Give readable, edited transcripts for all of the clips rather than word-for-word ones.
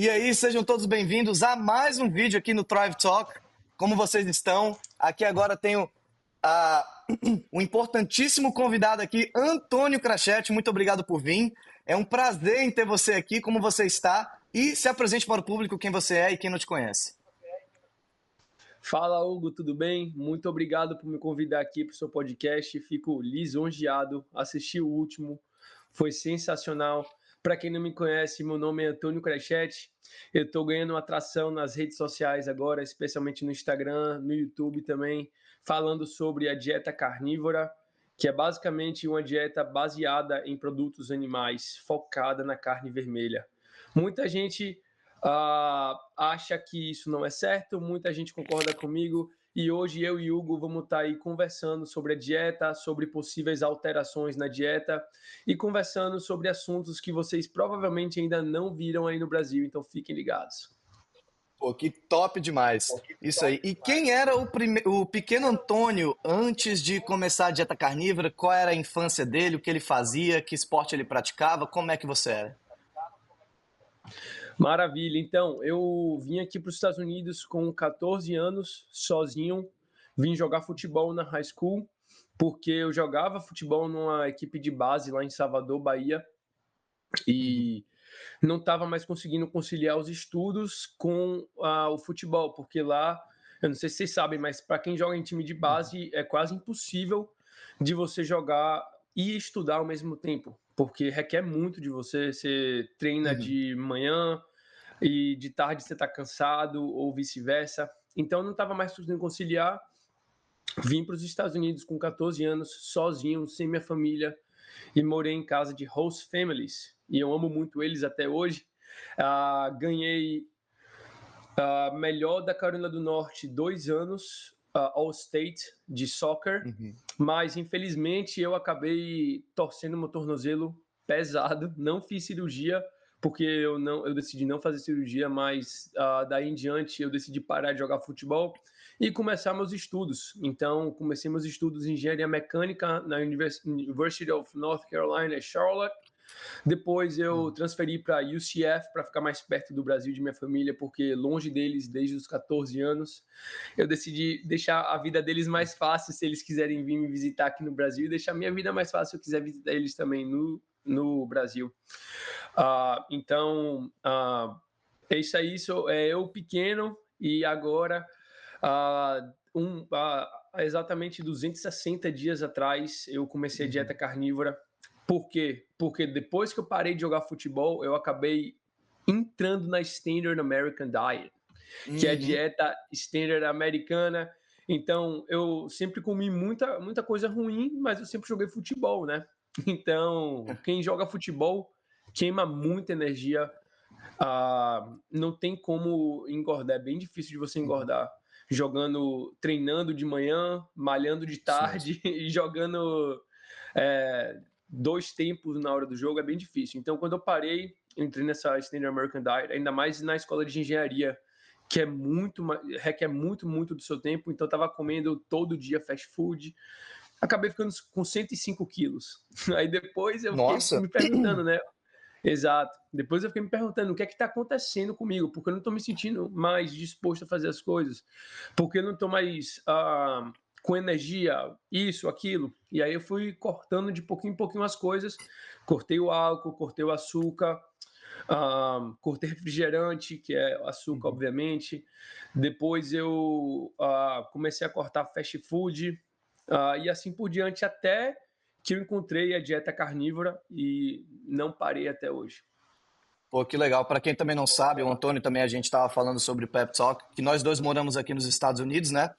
E aí, sejam todos bem-vindos a mais um vídeo aqui no Thrive Talk. Como vocês estão? Aqui agora tenho um importantíssimo convidado aqui, Antônio Crachete. Muito obrigado por vir. É um prazer em ter você aqui. Como você está? E se apresente para o público quem você é e quem não te conhece. Fala, Hugo, tudo bem? Muito obrigado por me convidar aqui para o seu podcast. Fico lisonjeado. Assisti o último, foi sensacional. Para quem não me conhece, meu nome é Antônio Crachete. Eu estou ganhando atração nas redes sociais agora, especialmente no Instagram, no YouTube também, falando sobre a dieta carnívora, que é basicamente uma dieta baseada em produtos animais, focada na carne vermelha. Muita gente acha que isso não é certo, muita gente concorda comigo, e hoje eu e Hugo vamos estar aí conversando sobre a dieta, sobre possíveis alterações na dieta e conversando sobre assuntos que vocês provavelmente ainda não viram aí no Brasil, então fiquem ligados. Pô, que top demais. Isso aí. E quem era o pequeno Antônio antes de começar a dieta carnívora? Qual era a infância dele? O que ele fazia? Que esporte ele praticava? Como é que você era? Maravilha, então, eu vim aqui para os Estados Unidos com 14 anos, sozinho, vim jogar futebol na high school, porque eu jogava futebol numa equipe de base lá em Salvador, Bahia, Uhum. e não estava mais conseguindo conciliar os estudos com o futebol, porque lá, eu não sei se vocês sabem, mas para quem joga em time de base é quase impossível de você jogar e estudar ao mesmo tempo, porque requer muito de você. Você treina Uhum. de manhã e de tarde você está cansado ou vice-versa. Então não estava mais conseguindo conciliar. Vim para os Estados Unidos com 14 anos, sozinho, sem minha família, e morei em casa de host families. E eu amo muito eles até hoje. Ganhei melhor da Carolina do Norte 2 anos, All-State de soccer, Uhum. mas infelizmente eu acabei torcendo meu tornozelo pesado. Não fiz cirurgia porque eu decidi não fazer cirurgia, mas daí em diante eu decidi parar de jogar futebol e começar meus estudos. Então comecei meus estudos em engenharia mecânica na University of North Carolina, Charlotte. Depois eu Uhum. transferi para UCF para ficar mais perto do Brasil, de minha família, porque longe deles desde os 14 anos. Eu decidi deixar a vida deles mais fácil se eles quiserem vir me visitar aqui no Brasil e deixar a minha vida mais fácil se eu quiser visitar eles também no Brasil. É isso aí, é eu pequeno e agora, exatamente 260 dias atrás, eu comecei a Uhum. dieta carnívora. Por quê? Porque depois que eu parei de jogar futebol, eu acabei entrando na Standard American Diet, que é a Uhum. dieta standard americana. Então, eu sempre comi muita coisa ruim, mas eu sempre joguei futebol, né? Então, quem joga futebol queima muita energia, não tem como engordar, é bem difícil de você Uhum. engordar treinando de manhã, malhando de Isso mesmo. tarde e jogando dois tempos na hora do jogo, é bem difícil. Então, quando eu parei, entrei nessa Standard American Diet, ainda mais na escola de engenharia, que requer muito do seu tempo. Então, eu estava comendo todo dia fast food, acabei ficando com 105 quilos. Aí depois eu fiquei Nossa. me perguntando, né? Exato. Depois eu fiquei me perguntando o que é que está acontecendo comigo, porque eu não estou me sentindo mais disposto a fazer as coisas, porque eu não estou mais com energia, isso, aquilo. E aí eu fui cortando de pouquinho em pouquinho as coisas, cortei o álcool, cortei o açúcar, cortei refrigerante, que é açúcar, Uhum. obviamente. Depois eu comecei a cortar fast food, e assim por diante, até que eu encontrei a dieta carnívora e não parei até hoje. Pô, que legal. Para quem também não sabe, o Antônio também a gente estava falando sobre Pep Talk, que nós dois moramos aqui nos Estados Unidos, né?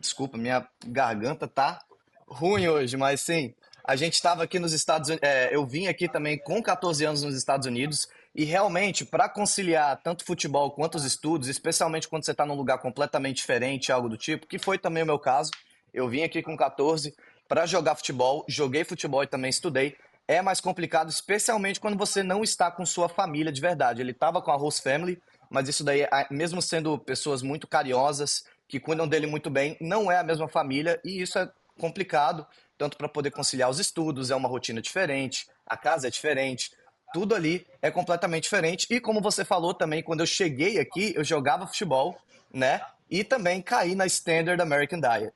Desculpa, minha garganta tá ruim hoje, mas sim, a gente estava aqui nos Estados Unidos, eu vim aqui também com 14 anos nos Estados Unidos e realmente para conciliar tanto futebol quanto os estudos, especialmente quando você está num lugar completamente diferente, algo do tipo, que foi também o meu caso. Eu vim aqui com 14 para jogar futebol, joguei futebol e também estudei. É mais complicado, especialmente quando você não está com sua família de verdade. Ele estava com a host family, mas isso daí, mesmo sendo pessoas muito carinhosas, que cuidam dele muito bem, não é a mesma família e isso é complicado, tanto para poder conciliar os estudos, é uma rotina diferente, a casa é diferente. tudo ali é completamente diferente. E como você falou também, quando eu cheguei aqui, eu jogava futebol, né? E também caí na Standard American Diet.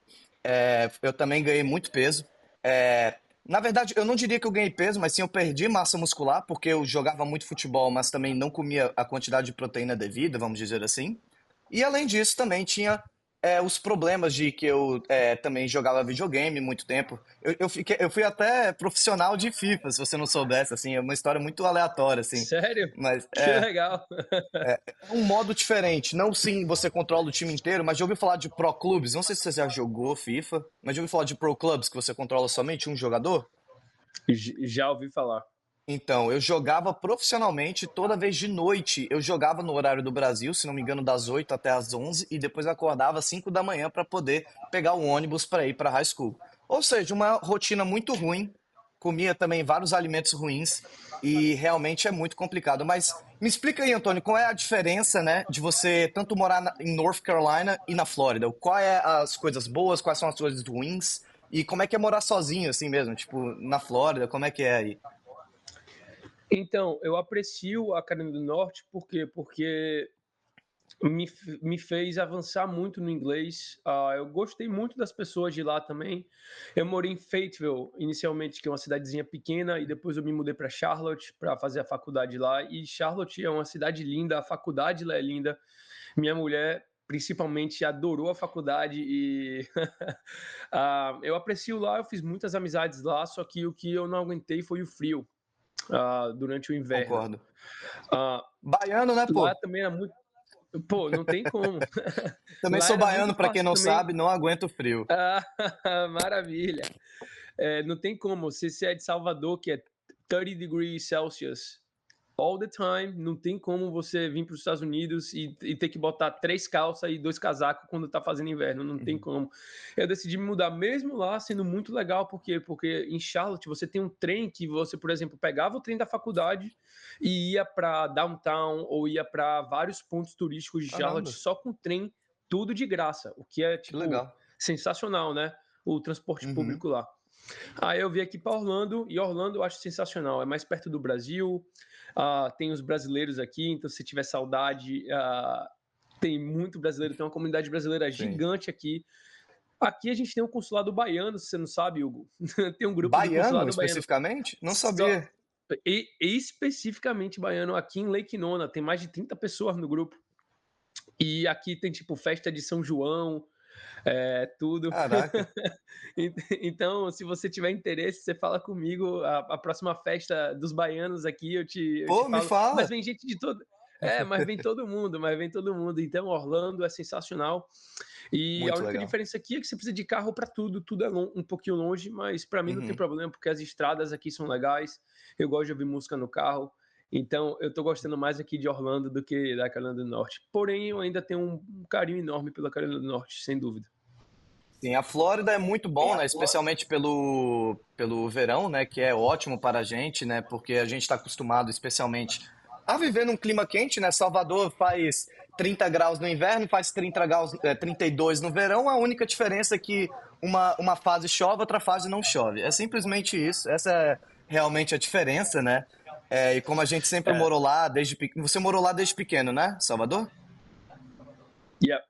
Eu também ganhei muito peso. Na verdade, eu não diria que eu ganhei peso, mas sim eu perdi massa muscular, porque eu jogava muito futebol, mas também não comia a quantidade de proteína devida, vamos dizer assim. E além disso, também tinha os problemas de que eu também jogava videogame muito tempo. Eu fui até profissional de FIFA, se você não soubesse, assim, é uma história muito aleatória, assim. Sério? Mas Que legal. é um modo diferente. Não sim você controla o time inteiro, mas já ouviu falar de Pro Clubes? Não sei se você já jogou FIFA, mas já ouviu falar de Pro Clubs, que você controla somente um jogador? Já ouvi falar. Então, eu jogava profissionalmente toda vez de noite. Eu jogava no horário do Brasil, se não me engano, das 8 até as 11, e depois acordava às 5 da manhã para poder pegar o ônibus para ir para high school. Ou seja, uma rotina muito ruim. Comia também vários alimentos ruins e realmente é muito complicado. Mas me explica aí, Antônio, qual é a diferença, né, de você tanto morar em North Carolina e na Flórida? Qual é as coisas boas, quais são as coisas ruins? E como é que é morar sozinho assim mesmo, tipo, na Flórida, como é que é aí? Então, eu aprecio a Carolina do Norte, por quê? Porque me fez avançar muito no inglês. Eu gostei muito das pessoas de lá também. Eu morei em Fayetteville, inicialmente, que é uma cidadezinha pequena, e depois eu me mudei para Charlotte para fazer a faculdade lá. E Charlotte é uma cidade linda, a faculdade lá é linda. Minha mulher, principalmente, adorou a faculdade e eu aprecio lá. Eu fiz muitas amizades lá, só que o que eu não aguentei foi o frio durante o inverno. Concordo. Ah, Baiano, né, lá pô? também era muito. Pô, não tem como. Também Lá sou era baiano, muito pra quem fácil não também. sabe, não aguento frio. Ah, maravilha. Não tem como. Se você é de Salvador, que é 30 degrees Celsius all the time, não tem como você vir para os Estados Unidos e ter que botar 3 calças e 2 casacos quando tá fazendo inverno. Não tem Uhum. como. Eu decidi me mudar mesmo lá, sendo muito legal, porque em Charlotte você tem um trem que você, por exemplo, pegava o trem da faculdade e ia para downtown ou ia para vários pontos turísticos de Charlotte Caramba, só com trem, tudo de graça, o que é que tipo legal. sensacional, né? O transporte Uhum. público lá. Aí eu vim aqui para Orlando, e Orlando eu acho sensacional. É mais perto do Brasil, tem os brasileiros aqui, então se tiver saudade, tem muito brasileiro, tem uma comunidade brasileira Sim. gigante aqui. Aqui a gente tem um consulado baiano, se você não sabe, Hugo. Tem um grupo do Baiano, consulado baiano. especificamente? Não Só, sabia. especificamente baiano, aqui em Lake Nona, tem mais de 30 pessoas no grupo. E aqui tem tipo festa de São João, tudo. Caraca. Então, se você tiver interesse, você fala comigo. A próxima festa dos baianos aqui, eu te Pô, me falo. Mas fala. vem gente de todo. Mas vem todo mundo, mas vem todo mundo. Então, Orlando é sensacional. E a Muito única legal. diferença aqui é que você precisa de carro para tudo. Tudo é um pouquinho longe, mas para mim não tem Uhum. problema, porque as estradas aqui são legais. Eu gosto de ouvir música no carro. Então, eu tô gostando mais aqui de Orlando do que da Carolina do Norte. Porém, eu ainda tenho um carinho enorme pela Carolina do Norte, sem dúvida. Sim, a Flórida é muito bom, né? Especialmente pelo verão, né? Que é ótimo para a gente, né? Porque a gente está acostumado, especialmente, a viver num clima quente, né? Salvador faz 30 graus no inverno, faz 30 graus, 32 no verão. A única diferença é que uma fase chove, outra fase não chove. É simplesmente isso. Essa é realmente a diferença, né? E como a gente sempre É, morou lá desde pequeno. Você morou lá desde pequeno, né, Salvador? yeah.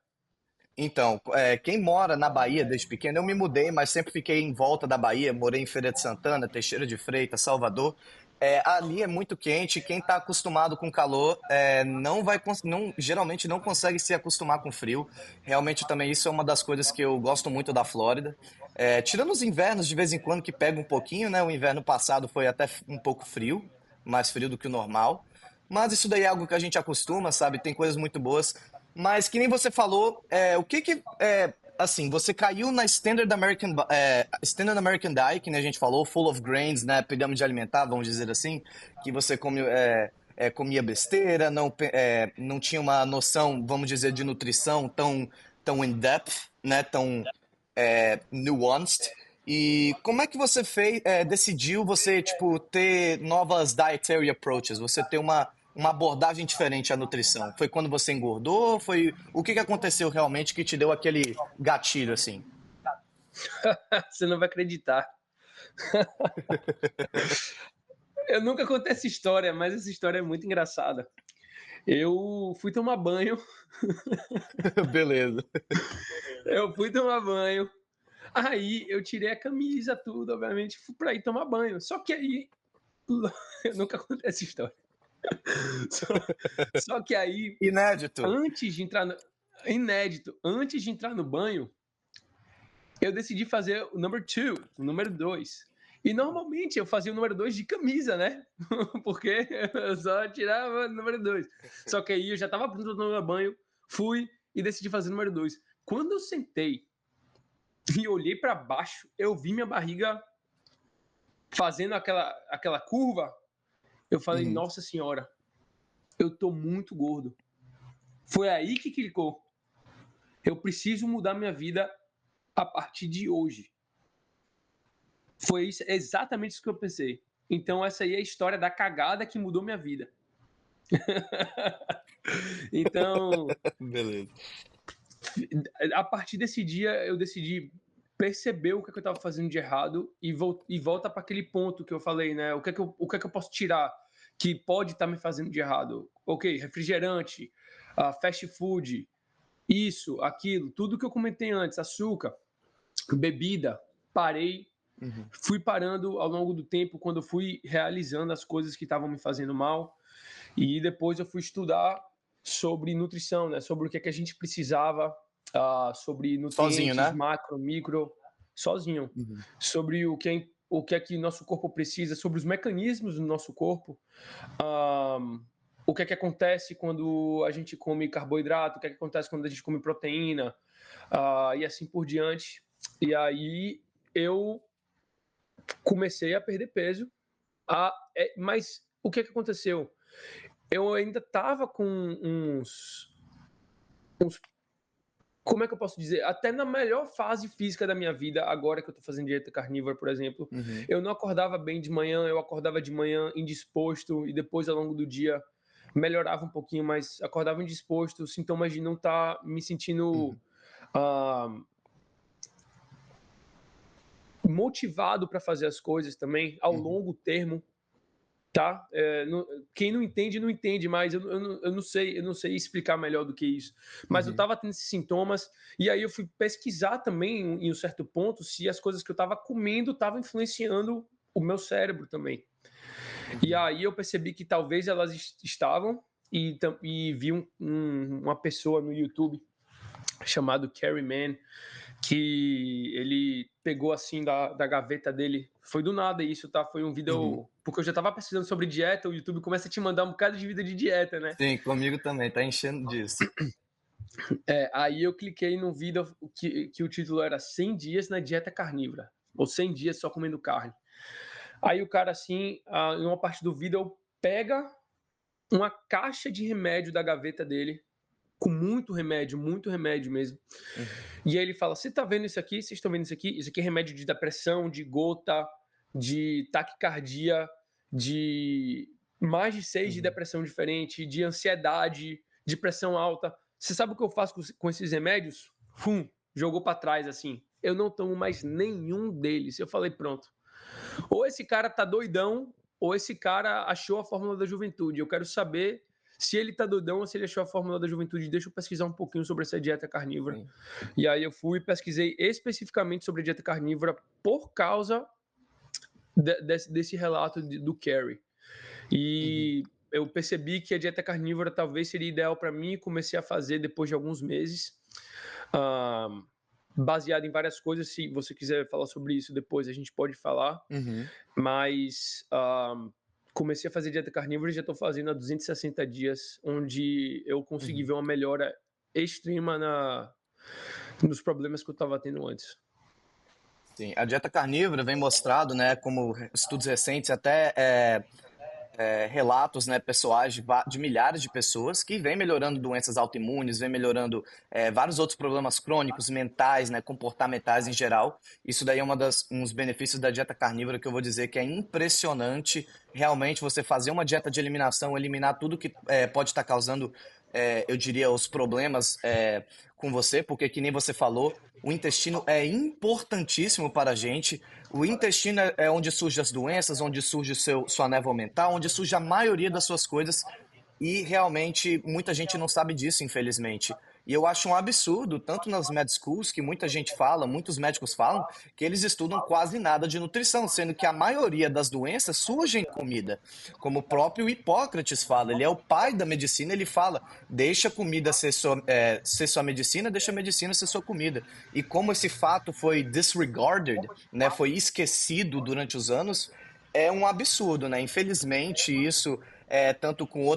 Então, quem mora na Bahia desde pequeno, eu me mudei, mas sempre fiquei em volta da Bahia, morei em Feira de Santana, Teixeira de Freitas, Salvador. Ali é muito quente, quem está acostumado com calor não vai, geralmente não consegue se acostumar com frio. Realmente também isso é uma das coisas que eu gosto muito da Flórida. Tirando os invernos de vez em quando que pega um pouquinho, né? O inverno passado foi até um pouco frio, mais frio do que o normal. Mas isso daí é algo que a gente acostuma, sabe? Tem coisas muito boas. Mas que nem você falou, assim, você caiu na Standard American Diet, que nem a gente falou, full of grains, né, pirâmide alimentar, vamos dizer assim, que você comia besteira, não tinha uma noção, vamos dizer, de nutrição tão in-depth, né, tão nuanced. E como é que você decidiu você, tipo, ter novas dietary approaches, você ter uma abordagem diferente à nutrição? Foi quando você engordou? Foi o que que aconteceu realmente que te deu aquele gatilho assim? Você não vai acreditar. Eu nunca contei essa história, mas essa história é muito engraçada. Eu fui tomar banho, Beleza. eu fui tomar banho, aí eu tirei a camisa, tudo, obviamente, fui pra ir tomar banho. Só que aí, eu nunca contei essa história. Só, só que aí, Inédito. antes de entrar no, inédito, antes de entrar no banho, eu decidi fazer o number two, o número dois. E normalmente eu fazia o número dois de camisa, né? Porque eu só tirava o número dois. Só que aí eu já estava pronto para tomar banho, fui e decidi fazer o número dois. Quando eu sentei e olhei para baixo, eu vi minha barriga fazendo aquela curva. Eu falei, Uhum. nossa senhora, eu tô muito gordo. Foi aí que clicou. Eu preciso mudar minha vida a partir de hoje. Foi isso, exatamente isso que eu pensei. Então, essa aí é a história da cagada que mudou minha vida. Então, Beleza. a partir desse dia, eu decidi perceber o que, é que eu estava fazendo de errado e volta para aquele ponto que eu falei, né? O que é que eu posso tirar que pode estar me fazendo de errado? Ok, refrigerante, fast food, isso, aquilo, tudo que eu comentei antes, açúcar, bebida, parei. Uhum. Fui parando ao longo do tempo quando eu fui realizando as coisas que estavam me fazendo mal. E depois eu fui estudar sobre nutrição, né? Sobre o que, é que a gente precisava, sobre Sozinho, nutrientes, né? macro, micro, sozinho. Uhum. Sobre o que é que nosso corpo precisa, sobre os mecanismos do nosso corpo. O que é que acontece quando a gente come carboidrato, o que é que acontece quando a gente come proteína, e assim por diante. E aí eu comecei a perder peso. Mas o que, é que aconteceu? Eu ainda estava com uns. Como é que eu posso dizer? Até na melhor fase física da minha vida, agora que eu estou fazendo dieta carnívora, por exemplo, Uhum. eu não acordava bem de manhã, eu acordava de manhã indisposto e depois, ao longo do dia, melhorava um pouquinho, mas acordava indisposto, sintomas de não estar me sentindo Uhum. ah, motivado para fazer as coisas também, ao Uhum. longo termo. Tá? Quem não entende, não entende, mas eu não sei explicar melhor do que isso. Mas eu Uhum. estava tendo esses sintomas, e aí eu fui pesquisar também, em um certo ponto, se as coisas que eu estava comendo estavam influenciando o meu cérebro também. E Uhum. aí eu percebi que talvez elas estavam, e vi uma pessoa no YouTube chamado Carrie Mann, que ele pegou assim da gaveta dele. Foi do nada isso, tá? Foi um Uhum. vídeo. Porque eu já tava pesquisando sobre dieta, o YouTube começa a te mandar um bocado de vida de dieta, né? Sim, comigo também, tá enchendo disso. Aí eu cliquei num vídeo que o título era 100 dias na dieta carnívora, ou 100 dias só comendo carne. Aí o cara, assim, em uma parte do vídeo, pega uma caixa de remédio da gaveta dele, com muito remédio mesmo. Uhum. E aí ele fala: Você tá vendo isso aqui? Vocês estão vendo isso aqui? Isso aqui é remédio de depressão, de gota, de taquicardia, de mais de 6 de Uhum. depressão diferente, de ansiedade, de pressão alta. Você sabe o que eu faço com esses remédios? Jogou para trás assim. Eu não tomo mais nenhum deles. Eu falei: Pronto. Ou esse cara tá doidão, ou esse cara achou a fórmula da juventude. Eu quero saber se ele tá doidão ou se ele achou a fórmula da juventude. Deixa eu pesquisar um pouquinho sobre essa dieta carnívora. Sim. E aí eu fui e pesquisei especificamente sobre a dieta carnívora por causa desse relato do Kerry. Uhum. E eu percebi que a dieta carnívora talvez seria ideal para mim e comecei a fazer depois de alguns meses. Ah, baseado em várias coisas. Se você quiser falar sobre isso depois, a gente pode falar. Uhum. Mas comecei a fazer dieta carnívora e já estou fazendo há 260 dias, onde eu consegui Uhum. ver uma melhora extrema nos problemas que eu estava tendo antes. Sim, a dieta carnívora vem mostrado, né, como estudos recentes, até relatos, né, pessoais de milhares de pessoas que vem melhorando doenças autoimunes, vem melhorando vários outros problemas crônicos, mentais, né, comportamentais em geral. Isso daí é uns benefícios da dieta carnívora que eu vou dizer que é impressionante. Realmente você fazer uma dieta de eliminação, eliminar tudo que pode estar causando, eu diria, os problemas com você, porque que nem você falou. O intestino é importantíssimo para a gente. O intestino é onde surgem as doenças, onde surge sua névoa mental, onde surge a maioria das suas coisas. E realmente muita gente não sabe disso, infelizmente. E eu acho um absurdo, tanto nas med schools, que muita gente fala, muitos médicos falam, que eles estudam quase nada de nutrição, sendo que a maioria das doenças surgem em comida. Como o próprio Hipócrates fala, ele é o pai da medicina, ele fala, deixa a comida ser sua medicina, deixa a medicina ser sua comida. E como esse fato foi disregarded, né, foi esquecido durante os anos, é um absurdo, né? Infelizmente, isso tanto com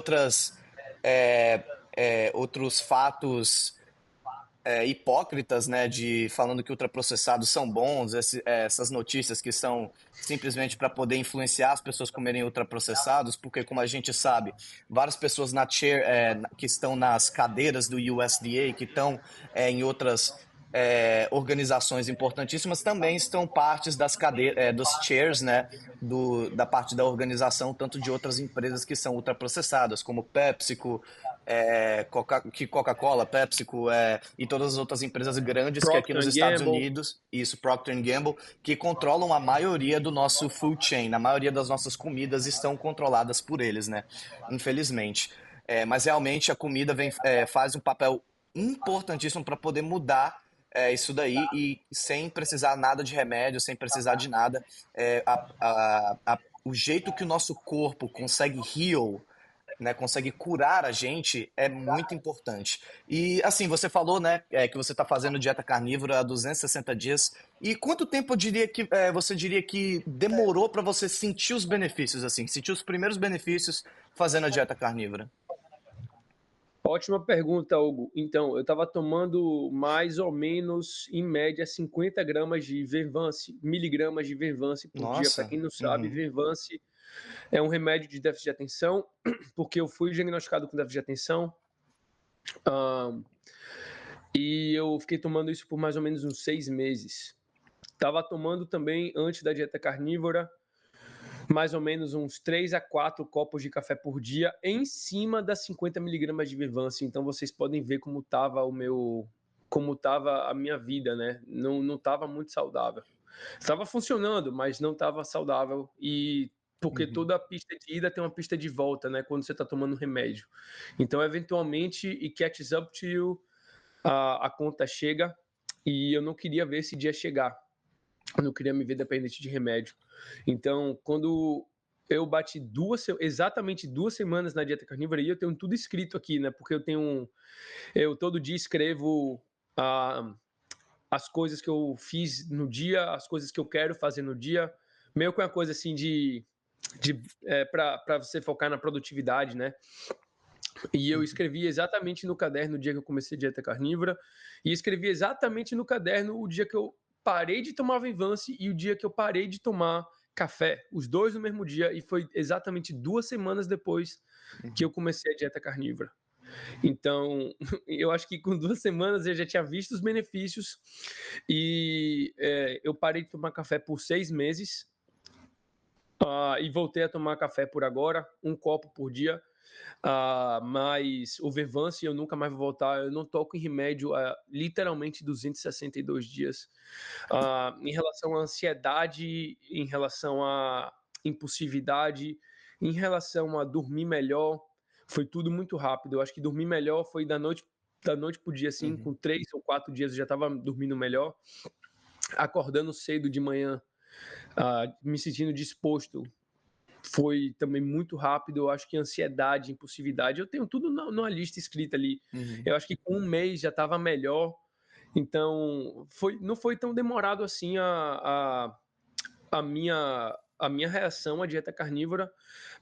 é, outros fatos hipócritas, né, de falando que ultraprocessados são bons, essas notícias que são simplesmente para poder influenciar as pessoas comerem ultraprocessados, porque como a gente sabe, várias pessoas que estão nas cadeiras do USDA, que estão em outras organizações importantíssimas, também estão partes das cadeiras, dos chairs, né, da parte da organização, tanto de outras empresas que são ultraprocessadas, como PepsiCo, Coca-Cola, PepsiCo e todas as outras empresas grandes que aqui Procter nos Estados Gamble. Unidos, isso, Procter Gamble, que controlam a maioria do nosso food chain, a maioria das nossas comidas estão controladas por eles, né? Infelizmente. Mas realmente a comida faz um papel importantíssimo para poder mudar isso daí e sem precisar nada de remédio, sem precisar de nada. O jeito que o nosso corpo consegue heal, né, consegue curar a gente é muito importante. E assim, você falou, né, que você está fazendo dieta carnívora há 260 dias. E quanto tempo eu diria que você diria que demorou para você sentir os benefícios, assim, sentir os primeiros benefícios fazendo a dieta carnívora? Ótima pergunta, Hugo. Então, eu estava tomando mais ou menos, em média, 50 gramas de Vervance, miligramas de Vervance por dia. Para Nossa. quem não sabe, Uhum. Vervance é um remédio de déficit de atenção, porque eu fui diagnosticado com déficit de atenção, e eu fiquei tomando isso por mais ou menos uns 6 meses. Estava tomando também, antes da dieta carnívora, mais ou menos uns 3 a 4 copos de café por dia, em cima das 50 miligramas de Vivance. Então vocês podem ver como estava a minha vida, né? Não estava muito saudável. Estava funcionando, mas não estava saudável. E porque Uhum. toda pista de ida tem uma pista de volta, né? Quando você está tomando remédio. Então, eventualmente, it catches up to you, a conta chega, e eu não queria ver esse dia chegar. Eu não queria me ver dependente de remédio. Então, quando eu bati exatamente 2 semanas na dieta carnívora, e eu tenho tudo escrito aqui, né? Porque eu todo dia escrevo as coisas que eu fiz no dia, as coisas que eu quero fazer no dia, meio que uma coisa assim para você focar na produtividade, né? E eu escrevi exatamente no caderno o dia que eu comecei a dieta carnívora, e escrevi exatamente no caderno o dia que eu parei de tomar Venvance e o dia que eu parei de tomar café, os dois no mesmo dia, e foi exatamente 2 semanas depois que eu Uhum. comecei a dieta carnívora. Então, eu acho que com 2 semanas eu já tinha visto os benefícios e eu parei de tomar café por 6 meses e voltei a tomar café por agora, um copo por dia. Mas o Vervance eu nunca mais vou voltar. Eu não toco em remédio há literalmente 262 dias. Em relação à ansiedade, em relação à impulsividade, em relação a dormir melhor, foi tudo muito rápido. Eu acho que dormir melhor foi da noite para o dia, assim, Uhum. com 3 ou 4 dias eu já estava dormindo melhor, acordando cedo de manhã, me sentindo disposto, foi também muito rápido. Eu acho que ansiedade, impulsividade, eu tenho tudo numa lista escrita ali. Uhum. Eu acho que com um mês já estava melhor. Então, não foi tão demorado assim a minha reação à dieta carnívora,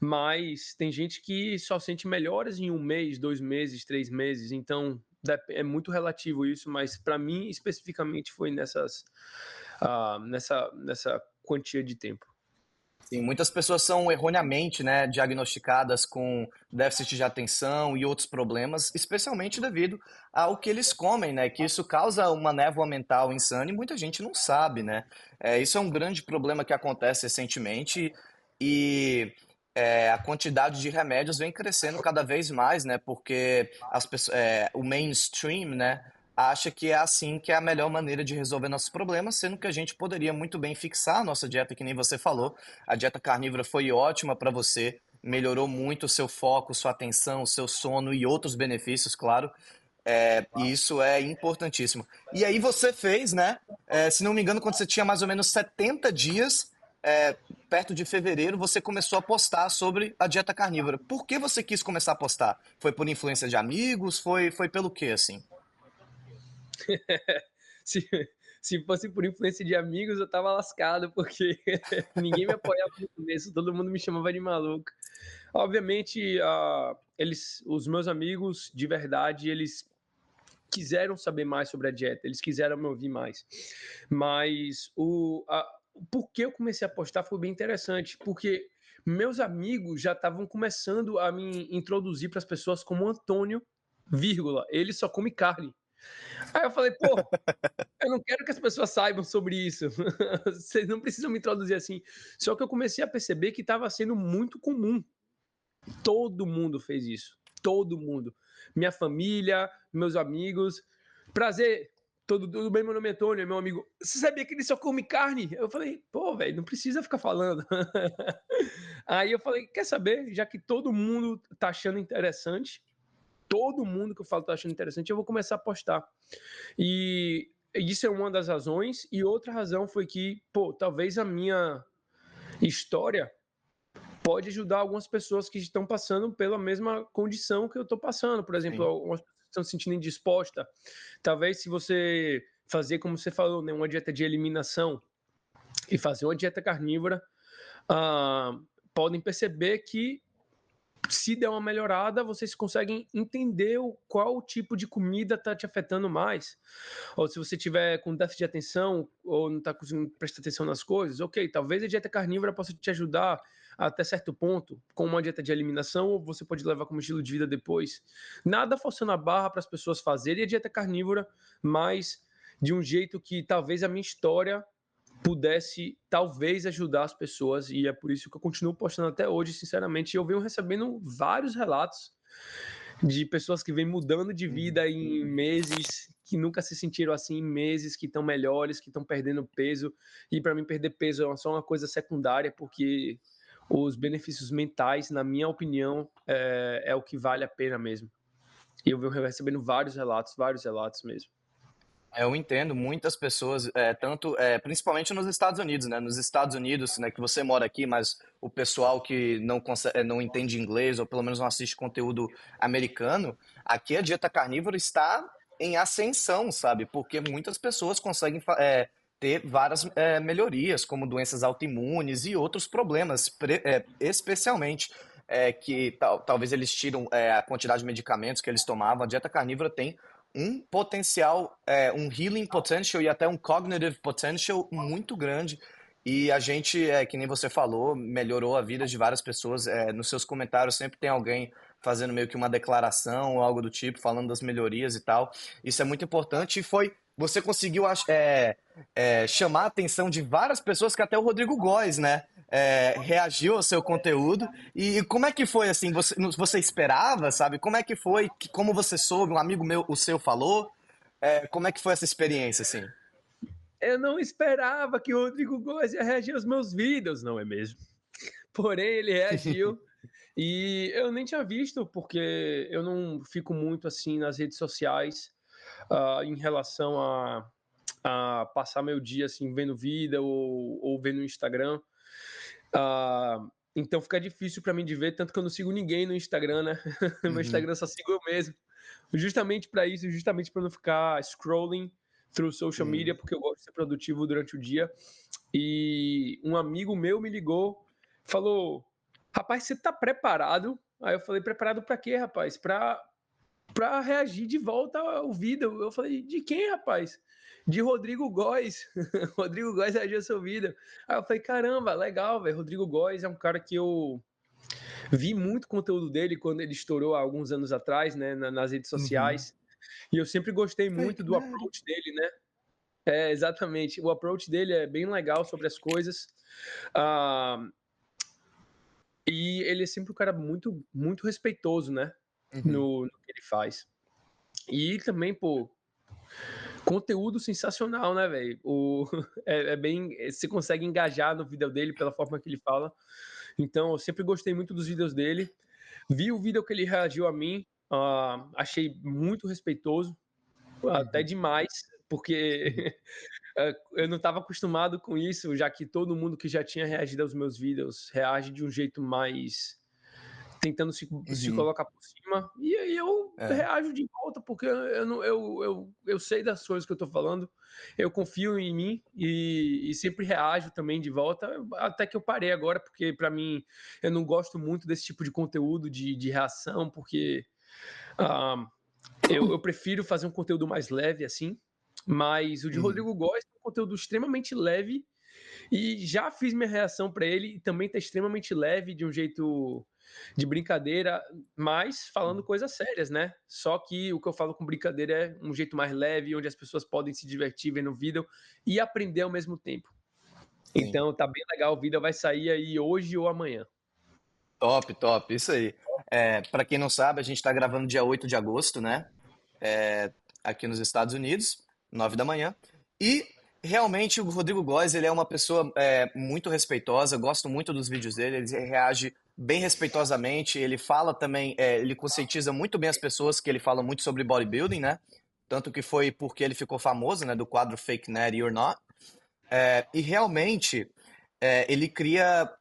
mas tem gente que só sente melhoras em um mês, 2 meses, 3 meses. Então, é muito relativo isso, mas para mim, especificamente, foi nessa quantia de tempo. Sim, muitas pessoas são erroneamente, né, diagnosticadas com déficit de atenção e outros problemas, especialmente devido ao que eles comem, né, que isso causa uma névoa mental insana e muita gente não sabe, né. Isso é um grande problema que acontece recentemente e a quantidade de remédios vem crescendo cada vez mais, né, porque o mainstream, né, acha que é assim que é a melhor maneira de resolver nossos problemas, sendo que a gente poderia muito bem fixar a nossa dieta, que nem você falou. A dieta carnívora foi ótima para você, melhorou muito o seu foco, sua atenção, o seu sono e outros benefícios, claro. E isso é importantíssimo. E aí você fez, né? Se não me engano, quando você tinha mais ou menos 70 dias, é, perto de fevereiro, você começou a postar sobre a dieta carnívora. Por que você quis começar a postar? Foi por influência de amigos? Foi pelo quê, assim? se, se fosse por influência de amigos, eu tava lascado, porque ninguém me apoiava no começo, todo mundo me chamava de maluco. Obviamente, os meus amigos, de verdade, eles quiseram saber mais sobre a dieta, eles quiseram me ouvir mais. Mas por que eu comecei a postar foi bem interessante, porque meus amigos já estavam começando a me introduzir para as pessoas como Antônio, vírgula, ele só come carne. Aí eu falei, pô, eu não quero que as pessoas saibam sobre isso. Vocês não precisam me introduzir assim. Só que eu comecei a perceber que estava sendo muito comum. Todo mundo fez isso. Todo mundo. Minha família, meus amigos. Prazer. Tudo bem, meu nome é Antônio, meu amigo. Você sabia que ele só come carne? Eu falei, pô, velho, não precisa ficar falando. Aí eu falei, quer saber? Já que todo mundo tá achando interessante, todo mundo que eu falo tá achando interessante, eu vou começar a postar. E isso é uma das razões. E outra razão foi que, pô, talvez a minha história pode ajudar algumas pessoas que estão passando pela mesma condição que eu estou passando. Por exemplo, Sim. algumas pessoas que estão se sentindo indispostas. Talvez se você fazer, como você falou, né, uma dieta de eliminação e fazer uma dieta carnívora, ah, podem perceber que se der uma melhorada, vocês conseguem entender qual tipo de comida está te afetando mais. Ou se você tiver com déficit de atenção ou não está conseguindo prestar atenção nas coisas, ok, talvez a dieta carnívora possa te ajudar até certo ponto, com uma dieta de eliminação, ou você pode levar como estilo de vida depois. Nada forçando a barra para as pessoas fazerem a dieta carnívora, mas de um jeito que talvez a minha história pudesse talvez ajudar as pessoas, e é por isso que eu continuo postando até hoje, sinceramente. Eu venho recebendo vários relatos de pessoas que vêm mudando de Uhum. vida em meses, que nunca se sentiram assim em meses, que estão melhores, que estão perdendo peso. E para mim, perder peso é só uma coisa secundária, porque os benefícios mentais, na minha opinião, é o que vale a pena mesmo. E eu venho recebendo vários relatos mesmo. Eu entendo muitas pessoas, principalmente nos Estados Unidos, né? Nos Estados Unidos, né, que você mora aqui, mas o pessoal que não consegue, não entende inglês ou pelo menos não assiste conteúdo americano, aqui a dieta carnívora está em ascensão, sabe? Porque muitas pessoas conseguem ter várias melhorias, como doenças autoimunes e outros problemas, especialmente que talvez eles tiram a quantidade de medicamentos que eles tomavam. A dieta carnívora tem um potencial, um healing potential e até um cognitive potential muito grande. E a gente, que nem você falou, melhorou a vida de várias pessoas. Nos seus comentários sempre tem alguém fazendo meio que uma declaração ou algo do tipo, falando das melhorias e tal. Isso é muito importante e você conseguiu chamar a atenção de várias pessoas, que até o Rodrigo Góes, né, reagiu ao seu conteúdo. E como é que foi, assim, você esperava, sabe? Como é que foi? Como você soube? Um amigo meu, o seu, falou? Como é que foi essa experiência, assim? Eu não esperava que o Rodrigo Góes ia reagir aos meus vídeos, não é mesmo? Porém, ele reagiu. E eu nem tinha visto, porque eu não fico muito assim nas redes sociais em relação a passar meu dia assim vendo vida ou vendo Instagram. Então fica difícil para mim de ver, tanto que eu não sigo ninguém no Instagram, né? Meu Uhum, Instagram só sigo eu mesmo. Justamente para isso, justamente para não ficar scrolling through social media, uhum. porque eu gosto de ser produtivo durante o dia. E um amigo meu me ligou, falou: Rapaz, você tá preparado? Aí eu falei: Preparado para quê, rapaz? Para reagir de volta ao vídeo. Eu falei: De quem, rapaz? De Rodrigo Góes. Rodrigo Góes reagiu ao seu vídeo. Aí eu falei: Caramba, legal, velho. Rodrigo Góes é um cara que eu vi muito conteúdo dele quando ele estourou há alguns anos atrás, né, nas redes Uhum. sociais. E eu sempre gostei muito Fake do Mary. approach dele, né? Exatamente. O approach dele é bem legal sobre as coisas. Ah, e ele é sempre um cara muito respeitoso, né? Uhum. No que ele faz. E também, pô, Conteúdo sensacional, né, velho? É bem. Você consegue engajar no vídeo dele pela forma que ele fala. Então, eu sempre gostei muito dos vídeos dele. Vi o vídeo que ele reagiu a mim, achei muito respeitoso, até Uhum. demais, Uhum. porque eu não estava acostumado com isso, já que todo mundo que já tinha reagido aos meus vídeos reage de um jeito mais tentando se Uhum. colocar por cima, e aí eu É, reajo de volta, porque eu, não, eu sei das coisas que eu tô falando, eu confio em mim e sempre reajo também de volta, até que eu parei agora, porque para mim eu não gosto muito desse tipo de conteúdo de reação, porque ah, eu prefiro fazer um conteúdo mais leve assim, mas o de uhum. Rodrigo Góes é um conteúdo extremamente leve e já fiz minha reação para ele e também tá extremamente leve, de um jeito de brincadeira, mas falando coisas sérias, né? Só que o que eu falo com brincadeira é um jeito mais leve, onde as pessoas podem se divertir vendo o vídeo e aprender ao mesmo tempo. Sim. Então tá bem legal, o vídeo vai sair aí hoje ou amanhã. Top, top, isso aí. Para quem não sabe, a gente está gravando dia 8 de agosto, né? Aqui nos Estados Unidos, 9 da manhã. E realmente o Rodrigo Góes, ele é uma pessoa muito respeitosa, eu gosto muito dos vídeos dele, ele reage bem respeitosamente, ele fala também, ele conscientiza muito bem as pessoas, que ele fala muito sobre bodybuilding, né? Tanto que foi porque ele ficou famoso, né? Do quadro Fake Natty or Not. E realmente ele cria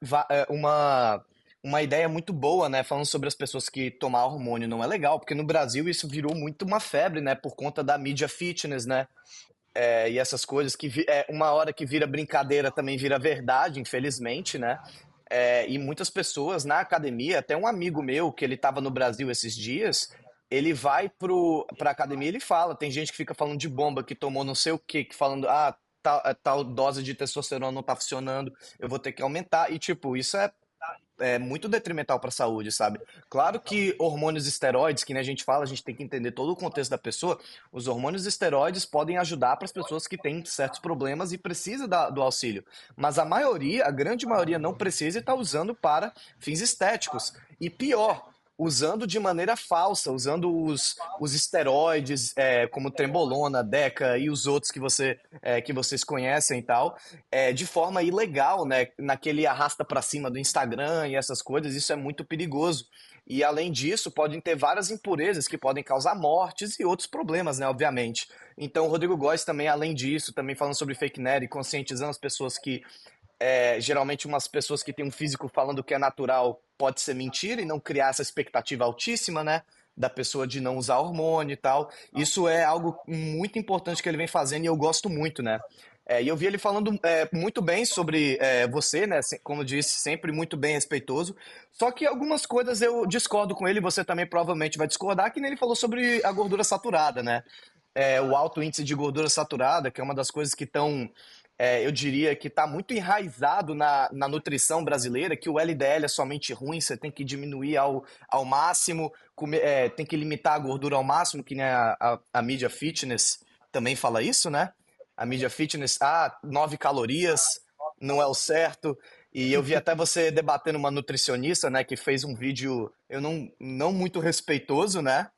uma ideia muito boa, né? Falando sobre as pessoas que tomar hormônio não é legal, porque no Brasil isso virou muito uma febre, né? Por conta da mídia fitness, né? E essas coisas que uma hora que vira brincadeira também vira verdade, infelizmente, né? E muitas pessoas na academia, até um amigo meu que ele estava no Brasil esses dias, ele vai pra academia e ele fala, tem gente que fica falando de bomba que tomou não sei o quê, que falando, tal dose de testosterona não tá funcionando, eu vou ter que aumentar. E tipo, isso é muito detrimental para a saúde, sabe? Claro que hormônios esteroides, que nem a gente fala, a gente tem que entender todo o contexto da pessoa. Os hormônios esteroides podem ajudar para as pessoas que têm certos problemas e precisa do auxílio. Mas a maioria, a grande maioria, não precisa e está usando para fins estéticos. E pior, usando de maneira falsa, usando os esteroides, como trembolona, Deca e os outros que vocês conhecem e tal, de forma ilegal, né? Naquele arrasta pra cima do Instagram e essas coisas, isso é muito perigoso. E além disso, podem ter várias impurezas que podem causar mortes e outros problemas, né? Obviamente. Então, o Rodrigo Góes também, além disso, também falando sobre fake news e conscientizando as pessoas que geralmente umas pessoas que têm um físico falando que é natural pode ser mentira e não criar essa expectativa altíssima, né? Da pessoa de não usar hormônio e tal. Isso é algo muito importante que ele vem fazendo e eu gosto muito, né? E eu vi ele falando muito bem sobre você, né? Como eu disse, sempre muito bem respeitoso. Só que algumas coisas eu discordo com ele, você também provavelmente vai discordar, que nem ele falou sobre a gordura saturada, né? O alto índice de gordura saturada, que é uma das coisas que estão, eu diria que está muito enraizado na nutrição brasileira, que o LDL é somente ruim, você tem que diminuir ao máximo, tem que limitar a gordura ao máximo, que nem a mídia fitness também fala isso, né? A mídia fitness, 9 calorias, não é o certo. E eu vi até você debatendo uma nutricionista, né, que fez um vídeo, eu não muito respeitoso, né?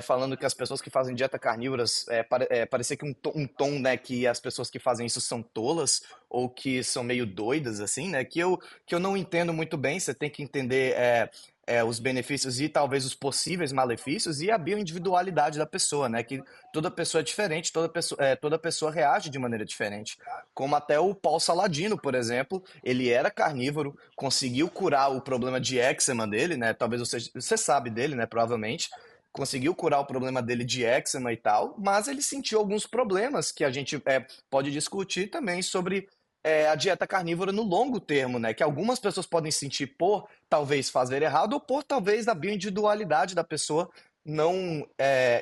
Falando que as pessoas que fazem dieta carnívoras, parecia que um tom, né, que as pessoas que fazem isso são tolas ou que são meio doidas, assim, né, que eu não entendo muito bem. Você tem que entender os benefícios e talvez os possíveis malefícios e a bioindividualidade da pessoa, né, que toda pessoa é diferente, toda pessoa reage de maneira diferente. Como até o Paul Saladino, por exemplo, ele era carnívoro, conseguiu curar o problema de eczema dele, né, talvez você sabe dele, né, provavelmente, conseguiu curar o problema dele de eczema e tal, mas ele sentiu alguns problemas que a gente pode discutir também sobre a dieta carnívora no longo termo, né? Que algumas pessoas podem sentir por talvez fazer errado ou por talvez a bioindividualidade da pessoa não